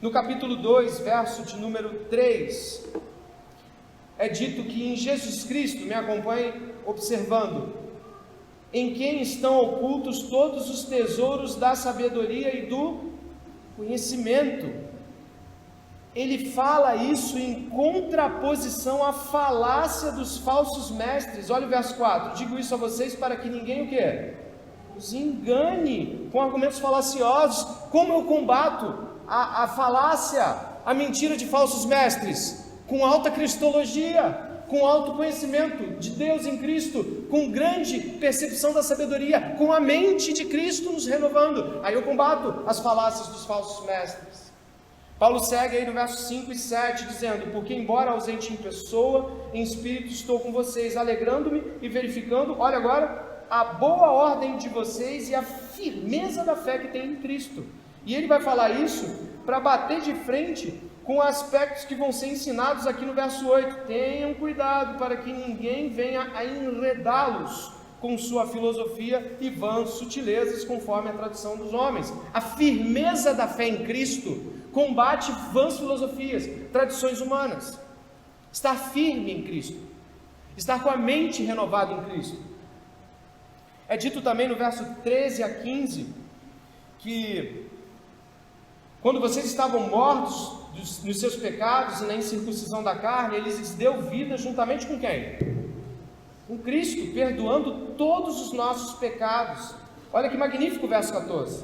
No capítulo 2, verso de número 3, é dito que em Jesus Cristo, me acompanhe observando, em quem estão ocultos todos os tesouros da sabedoria e do conhecimento. Ele fala isso em contraposição à falácia dos falsos mestres. Olha o verso 4, digo isso a vocês para que ninguém o quê? Os engane com argumentos falaciosos. Como eu combato a falácia, a mentira de falsos mestres? Com alta cristologia, com alto conhecimento de Deus em Cristo, com grande percepção da sabedoria, com a mente de Cristo nos renovando. Aí eu combato as falácias dos falsos mestres. Paulo segue aí no verso 5 e 7, dizendo: porque embora ausente em pessoa, em espírito estou com vocês, alegrando-me e verificando, olha agora, a boa ordem de vocês e a firmeza da fé que tem em Cristo. E ele vai falar isso para bater de frente com aspectos que vão ser ensinados aqui no verso 8. Tenham cuidado para que ninguém venha a enredá-los com sua filosofia e vãs sutilezas, conforme a tradição dos homens. A firmeza da fé em Cristo combate vãs filosofias, tradições humanas. Estar firme em Cristo, estar com a mente renovada em Cristo. É dito também no verso 13 a 15 que quando vocês estavam mortos nos seus pecados e na incircuncisão da carne, Ele lhes deu vida juntamente com quem? Com Cristo, perdoando todos os nossos pecados. Olha que magnífico o verso 14.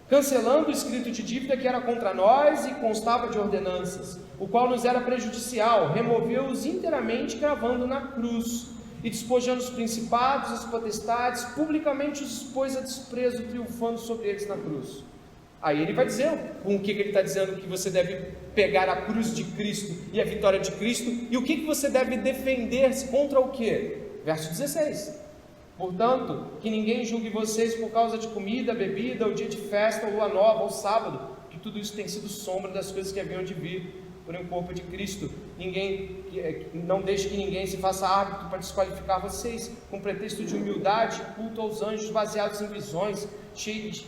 Cancelando o escrito de dívida que era contra nós e constava de ordenanças, o qual nos era prejudicial, removeu-os inteiramente, cravando na cruz, e despojando os principados, as potestades, publicamente os expôs a desprezo, triunfando sobre eles na cruz. Aí ele vai dizer com o que ele está dizendo que você deve pegar a cruz de Cristo e a vitória de Cristo, e o que você deve defender-se contra o que? Verso 16. Portanto, que ninguém julgue vocês por causa de comida, bebida, ou dia de festa, ou lua nova, ou sábado, que tudo isso tem sido sombra das coisas que haviam de vir, porém o corpo de Cristo. Não deixe que ninguém se faça árbitro para desqualificar vocês, com pretexto de humildade, culto aos anjos, baseados em visões,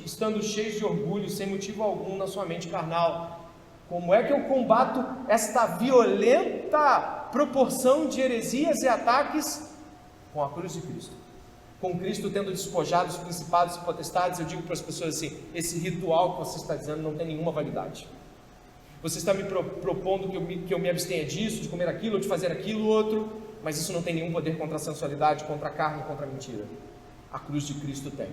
estando cheios de orgulho, sem motivo algum na sua mente carnal. Como é que eu combato esta violenta proporção de heresias e ataques? Com a cruz de Cristo. com Cristo tendo despojado os principados e potestades, eu digo para as pessoas assim: esse ritual que você está dizendo não tem nenhuma validade. Você está me propondo que eu me abstenha disso, de comer aquilo, ou de fazer aquilo, outro, mas isso não tem nenhum poder contra a sensualidade, contra a carne, contra a mentira. A cruz de Cristo tem.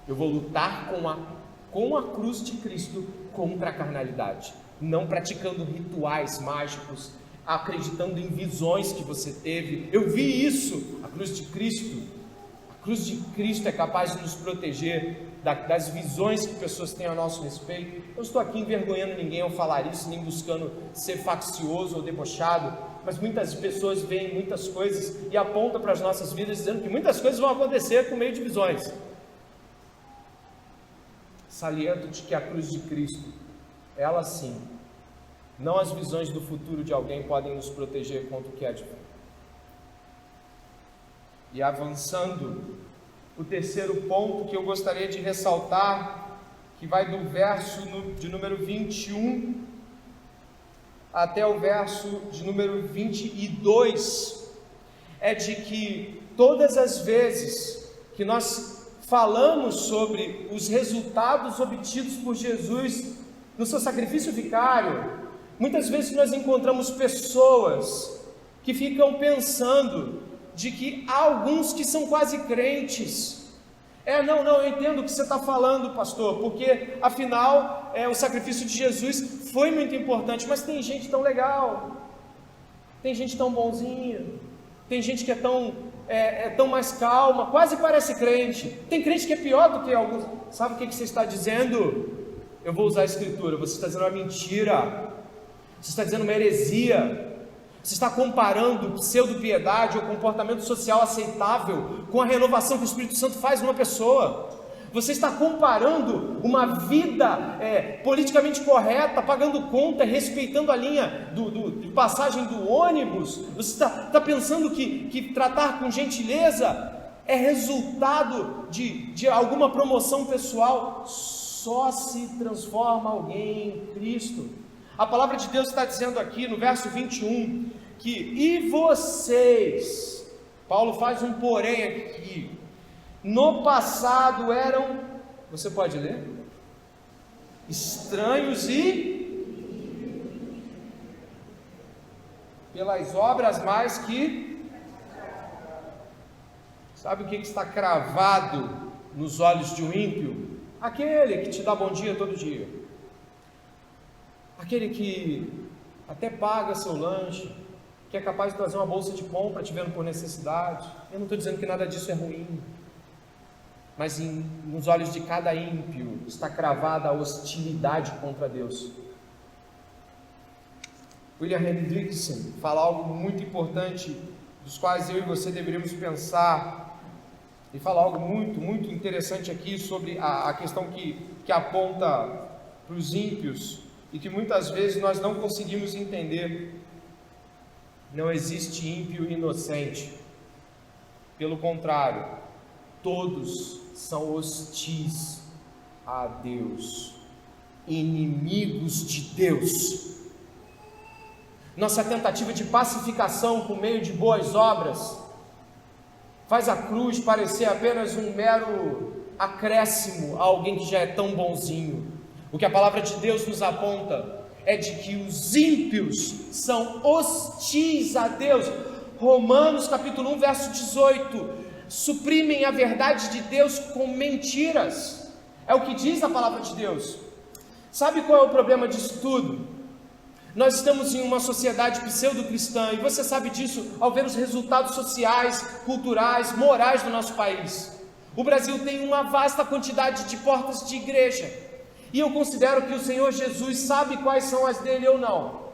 Eu vou lutar com a cruz de Cristo contra a carnalidade, não praticando rituais mágicos, acreditando em visões que você teve. Eu vi isso. A cruz de Cristo é capaz de nos proteger das visões que pessoas têm a nosso respeito. Eu estou aqui envergonhando ninguém ao falar isso, nem buscando ser faccioso ou debochado, mas muitas pessoas veem muitas coisas e apontam para as nossas vidas dizendo que muitas coisas vão acontecer por meio de visões. Saliento de que a cruz de Cristo, ela sim, não as visões do futuro de alguém podem nos proteger contra o que é de fora. E avançando, o terceiro ponto que eu gostaria de ressaltar, que vai do verso de número 21 até o verso de número 22, é de que todas as vezes que nós falamos sobre os resultados obtidos por Jesus no seu sacrifício vicário, muitas vezes nós encontramos pessoas que ficam pensando de que há alguns que são quase crentes. Não, eu entendo o que você está falando, pastor, porque afinal o sacrifício de Jesus foi muito importante, mas tem gente tão legal, tem gente tão bonzinha, tem gente que é tão mais calma, quase parece crente. Tem crente que é pior do que alguns. Sabe o que você está dizendo? Eu vou usar a escritura. Você está dizendo uma mentira, você está dizendo uma heresia. Você está comparando pseudo-piedade ou comportamento social aceitável com a renovação que o Espírito Santo faz numa pessoa. Você está comparando uma vida politicamente correta, pagando conta, respeitando a linha de passagem do ônibus. Você está pensando que tratar com gentileza é resultado de alguma promoção pessoal. Só se transforma alguém em Cristo. A palavra de Deus está dizendo aqui no verso 21 que e vocês, Paulo faz um porém aqui, no passado eram, você pode ler? Estranhos e pelas obras mais que, sabe o que está cravado nos olhos de um ímpio? Aquele que te dá bom dia todo dia, aquele que até paga seu lanche, que é capaz de trazer uma bolsa de pão para te vendo por necessidade. Eu não estou dizendo que nada disso é ruim, mas nos olhos de cada ímpio está cravada a hostilidade contra Deus. William Hendrickson fala algo muito importante, dos quais eu e você deveríamos pensar, e fala algo muito, muito interessante aqui sobre a questão que aponta para os ímpios, e que muitas vezes nós não conseguimos entender. Não existe ímpio inocente, pelo contrário, todos são hostis a Deus, inimigos de Deus. Nossa tentativa de pacificação por meio de boas obras faz a cruz parecer apenas um mero acréscimo a alguém que já é tão bonzinho. O que a palavra de Deus nos aponta é de que os ímpios são hostis a Deus. Romanos capítulo 1, verso 18, suprimem a verdade de Deus com mentiras. É o que diz a palavra de Deus. Sabe qual é o problema disso tudo? Nós estamos em uma sociedade pseudo-cristã, e você sabe disso ao ver os resultados sociais, culturais, morais do nosso país. O Brasil tem uma vasta quantidade de portas de igreja, e eu considero que o Senhor Jesus sabe quais são as dele ou não,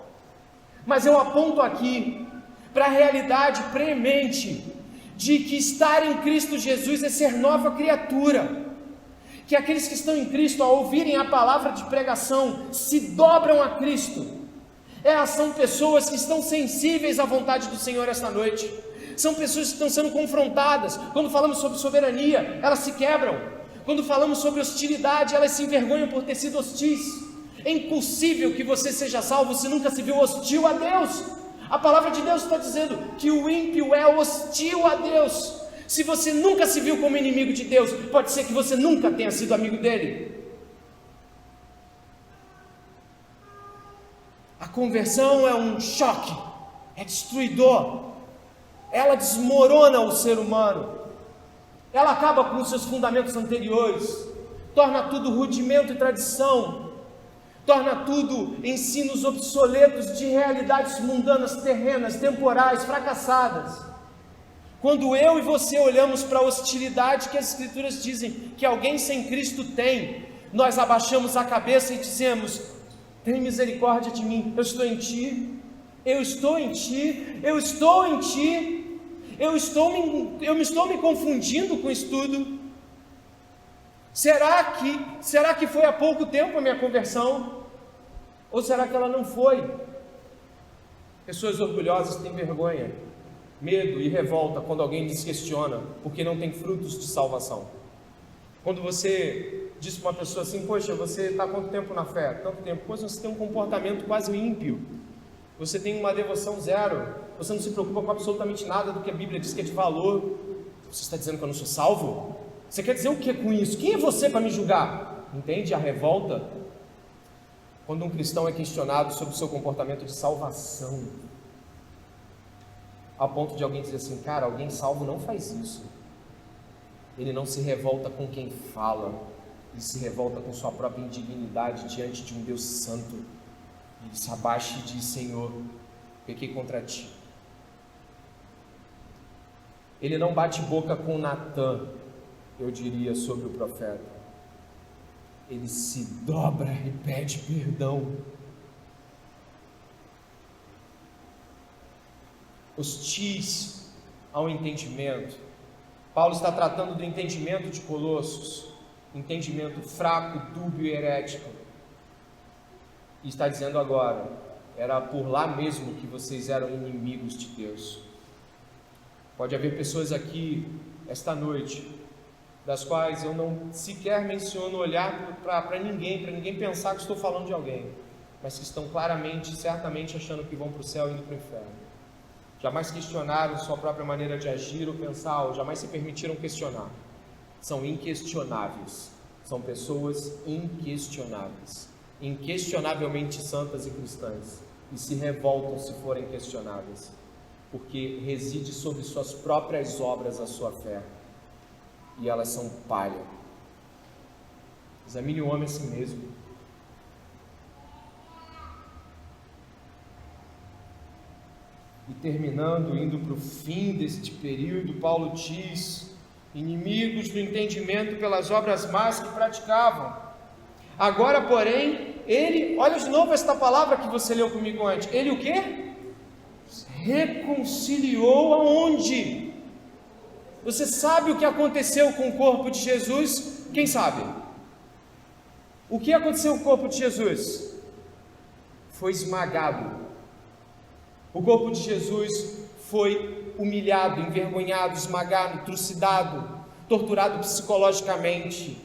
mas eu aponto aqui para a realidade premente de que estar em Cristo Jesus é ser nova criatura, que aqueles que estão em Cristo, ao ouvirem a palavra de pregação, se dobram a Cristo. São pessoas que estão sensíveis à vontade do Senhor esta noite, são pessoas que estão sendo confrontadas. Quando falamos sobre soberania, elas se quebram. Quando falamos sobre hostilidade, elas se envergonham por ter sido hostis. É impossível que você seja salvo se nunca se viu hostil a Deus. A palavra de Deus está dizendo que o ímpio é hostil a Deus. Se você nunca se viu como inimigo de Deus, pode ser que você nunca tenha sido amigo dele. A conversão é um choque, é destruidor, ela desmorona o ser humano, ela acaba com os seus fundamentos anteriores, torna tudo rudimento e tradição, torna tudo ensinos obsoletos de realidades mundanas, terrenas, temporais, fracassadas. Quando eu e você olhamos para a hostilidade que as Escrituras dizem que alguém sem Cristo tem, nós abaixamos a cabeça e dizemos: tem misericórdia de mim, eu estou em Ti, eu estou em Ti, eu estou em Ti, eu me estou me confundindo com isso tudo. Será que foi há pouco tempo a minha conversão? Ou será que ela não foi? Pessoas orgulhosas têm vergonha, medo e revolta quando alguém lhes questiona, porque não tem frutos de salvação. Quando você diz para uma pessoa assim: poxa, você está há quanto tempo na fé? Tanto tempo. Pois você tem um comportamento quase ímpio, você tem uma devoção zero, você não se preocupa com absolutamente nada do que a Bíblia diz que é de valor. Você está dizendo que eu não sou salvo? Você quer dizer o que com isso? Quem é você para me julgar? Entende a revolta? Quando um cristão é questionado sobre o seu comportamento de salvação, a ponto de alguém dizer assim: cara, alguém salvo não faz isso. Ele não se revolta com quem fala, ele se revolta com sua própria indignidade diante de um Deus santo. Ele se abaixa e diz: Senhor, pequei contra Ti. Ele não bate boca com Natã, eu diria, sobre o profeta. Ele se dobra e pede perdão. Hostis ao entendimento. Paulo está tratando do entendimento de Colossos, entendimento fraco, dúbio e herético. E está dizendo agora: era por lá mesmo que vocês eram inimigos de Deus. Pode haver pessoas aqui, esta noite, das quais eu não sequer menciono olhar para ninguém pensar que estou falando de alguém, mas que estão claramente, certamente achando que vão para o céu e indo para o inferno. Jamais questionaram sua própria maneira de agir ou pensar, ou jamais se permitiram questionar. São inquestionáveis, são pessoas inquestionáveis, inquestionavelmente santas e cristãs, e se revoltam se forem questionadas, porque reside sobre suas próprias obras a sua fé, e elas são palha. Examine o homem a si mesmo. E terminando, indo para o fim deste período, Paulo diz: inimigos do entendimento pelas obras más que praticavam. Agora, porém, ele, olha de novo esta palavra que você leu comigo antes, ele o quê? Reconciliou aonde? Você sabe o que aconteceu com o corpo de Jesus? Quem sabe? O que aconteceu com o corpo de Jesus? Foi esmagado. O corpo de Jesus foi humilhado, envergonhado, esmagado, trucidado, torturado psicologicamente.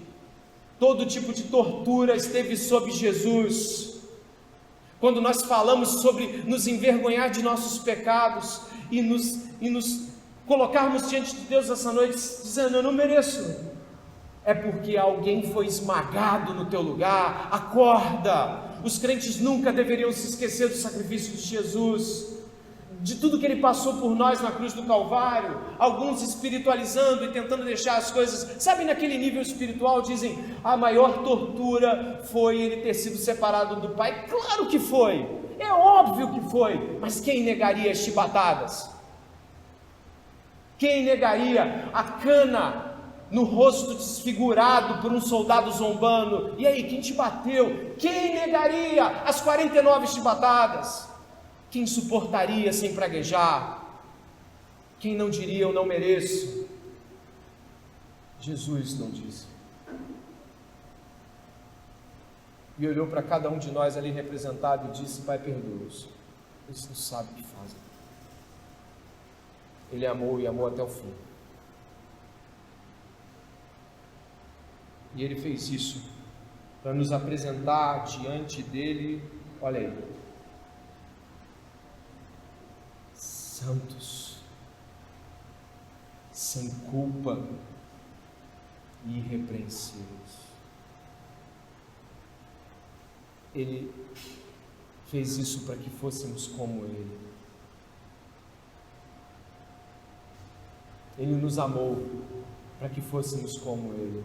Todo tipo de tortura esteve sobre Jesus. Quando nós falamos sobre nos envergonhar de nossos pecados e nos colocarmos diante de Deus essa noite dizendo: eu não mereço, é porque alguém foi esmagado no teu lugar. Acorda! Os crentes nunca deveriam se esquecer do sacrifício de Jesus, de tudo que Ele passou por nós na cruz do Calvário. Alguns espiritualizando e tentando deixar as coisas, sabe, naquele nível espiritual, dizem: a maior tortura foi Ele ter sido separado do Pai. Claro que foi, é óbvio que foi, mas quem negaria as chibatadas? Quem negaria a cana no rosto desfigurado por um soldado zombando? E aí, quem te bateu? Quem negaria as 49 chibatadas? Quem suportaria sem praguejar? Quem não diria: eu não mereço? Jesus não disse. E olhou para cada um de nós ali representado e disse: Pai, perdoa-os, eles não sabem o que fazem. Ele amou e amou até o fim. E Ele fez isso para nos apresentar diante dEle, olha aí, santos, sem culpa e irrepreensíveis. Ele fez isso para que fôssemos como Ele. Ele nos amou para que fôssemos como Ele.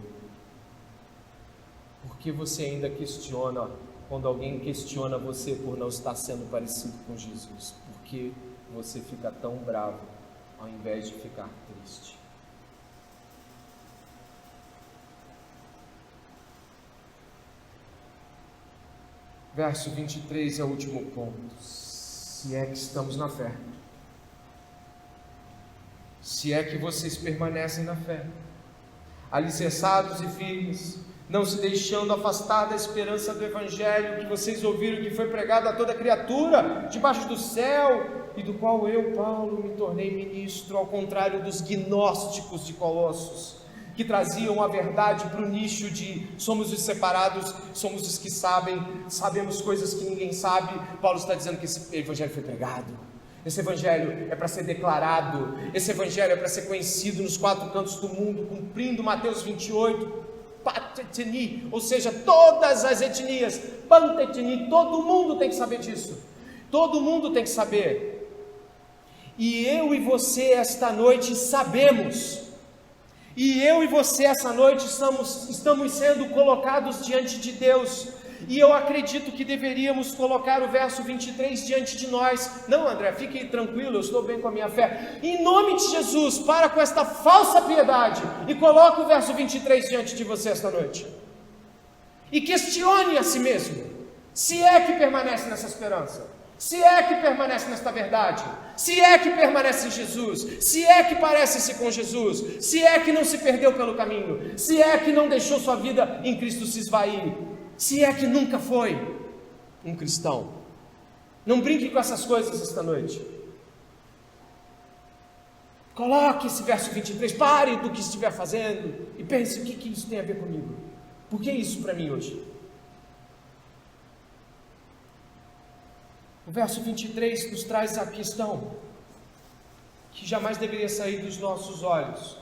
Por que você ainda questiona, quando alguém questiona você por não estar sendo parecido com Jesus? Por que você fica tão bravo ao invés de ficar triste? Verso 23 é o último ponto. Se é que estamos na fé. Se é que vocês permanecem na fé, alicerçados e firmes, não se deixando afastar da esperança do Evangelho que vocês ouviram, que foi pregado a toda criatura, debaixo do céu, e do qual eu, Paulo, me tornei ministro, ao contrário dos gnósticos de Colossos, que traziam a verdade para o nicho de somos os separados, somos os que sabem, sabemos coisas que ninguém sabe. Paulo está dizendo que esse Evangelho foi pregado. Esse Evangelho é para ser declarado, esse Evangelho é para ser conhecido nos quatro cantos do mundo, cumprindo Mateus 28, patetni, ou seja, todas as etnias, pantetni, todo mundo tem que saber disso, todo mundo tem que saber, e eu e você esta noite sabemos, e eu e você essa noite estamos sendo colocados diante de Deus, e eu acredito que deveríamos colocar o verso 23 diante de nós. Não, André, fique tranquilo, eu estou bem com a minha fé. Em nome de Jesus, para com esta falsa piedade e coloque o verso 23 diante de você esta noite. E questione a si mesmo, se é que permanece nessa esperança, se é que permanece nesta verdade, se é que permanece em Jesus, se é que parece-se com Jesus, se é que não se perdeu pelo caminho, se é que não deixou sua vida em Cristo se esvair, se é que nunca foi um cristão. Não brinque com essas coisas esta noite. Coloque esse verso 23, pare do que estiver fazendo e pense: o que isso tem a ver comigo? Por que isso para mim hoje? O verso 23 nos traz a questão que jamais deveria sair dos nossos olhos.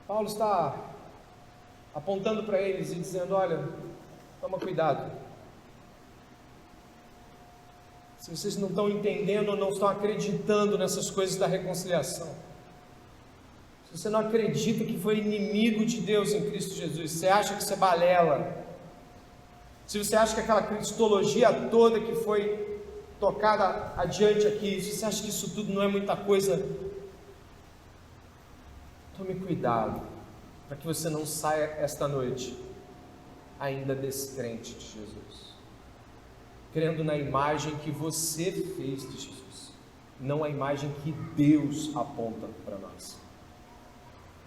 Paulo está apontando para eles e dizendo: olha, toma cuidado. Se vocês não estão entendendo ou não estão acreditando nessas coisas da reconciliação, se você não acredita que foi inimigo de Deus em Cristo Jesus, você acha que isso é balela, se você acha que aquela cristologia toda que foi tocada adiante aqui, se você acha que isso tudo não é muita coisa, tome cuidado, para que você não saia esta noite ainda descrente de Jesus, crendo na imagem que você fez de Jesus, não a imagem que Deus aponta para nós.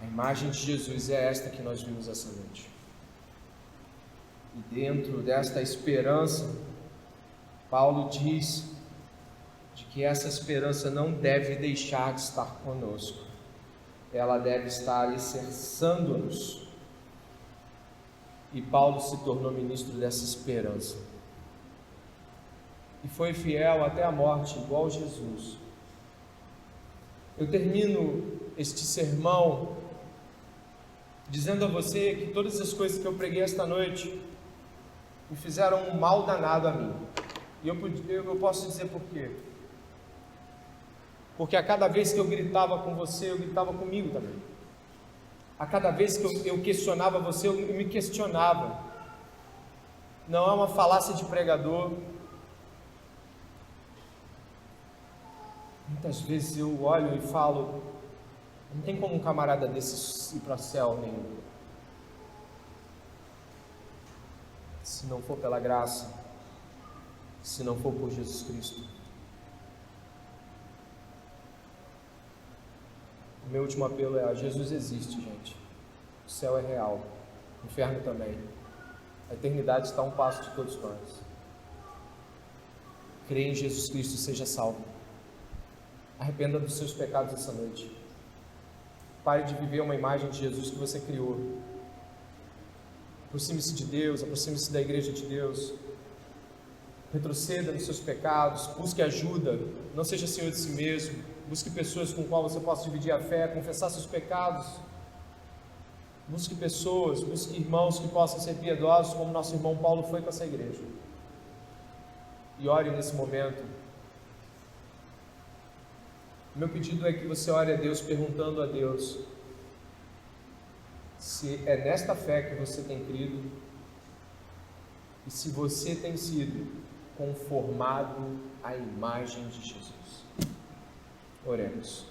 A imagem de Jesus é esta que nós vimos essa noite. E dentro desta esperança, Paulo diz de que essa esperança não deve deixar de estar conosco. Ela deve estar alicerçando-nos. E Paulo se tornou ministro dessa esperança. E foi fiel até a morte, igual Jesus. Eu termino este sermão dizendo a você que todas as coisas que eu preguei esta noite me fizeram um mal danado a mim. E eu posso dizer por quê. Porque a cada vez que eu gritava com você, eu gritava comigo também. A cada vez que eu questionava você, eu me questionava. Não é uma falácia de pregador. Muitas vezes eu olho e falo: não tem como um camarada desse ir para o céu nenhum, se não for pela graça, se não for por Jesus Cristo. O meu último apelo é: Jesus existe, gente. O céu é real, o inferno também. A eternidade está a um passo de todos nós. Creia em Jesus Cristo e seja salvo. Arrependa dos seus pecados essa noite. Pare de viver uma imagem de Jesus que você criou. Aproxime-se de Deus, aproxime-se da igreja de Deus. retroceda nos seus pecados, busque ajuda, não seja senhor de si mesmo, busque pessoas com qual você possa dividir a fé, confessar seus pecados, busque pessoas, busque irmãos que possam ser piedosos, como nosso irmão Paulo foi com essa igreja, e ore nesse momento. Meu pedido é que você ore a Deus, perguntando a Deus se é nesta fé que você tem crido e se você tem sido conformado à imagem de Jesus. Oremos.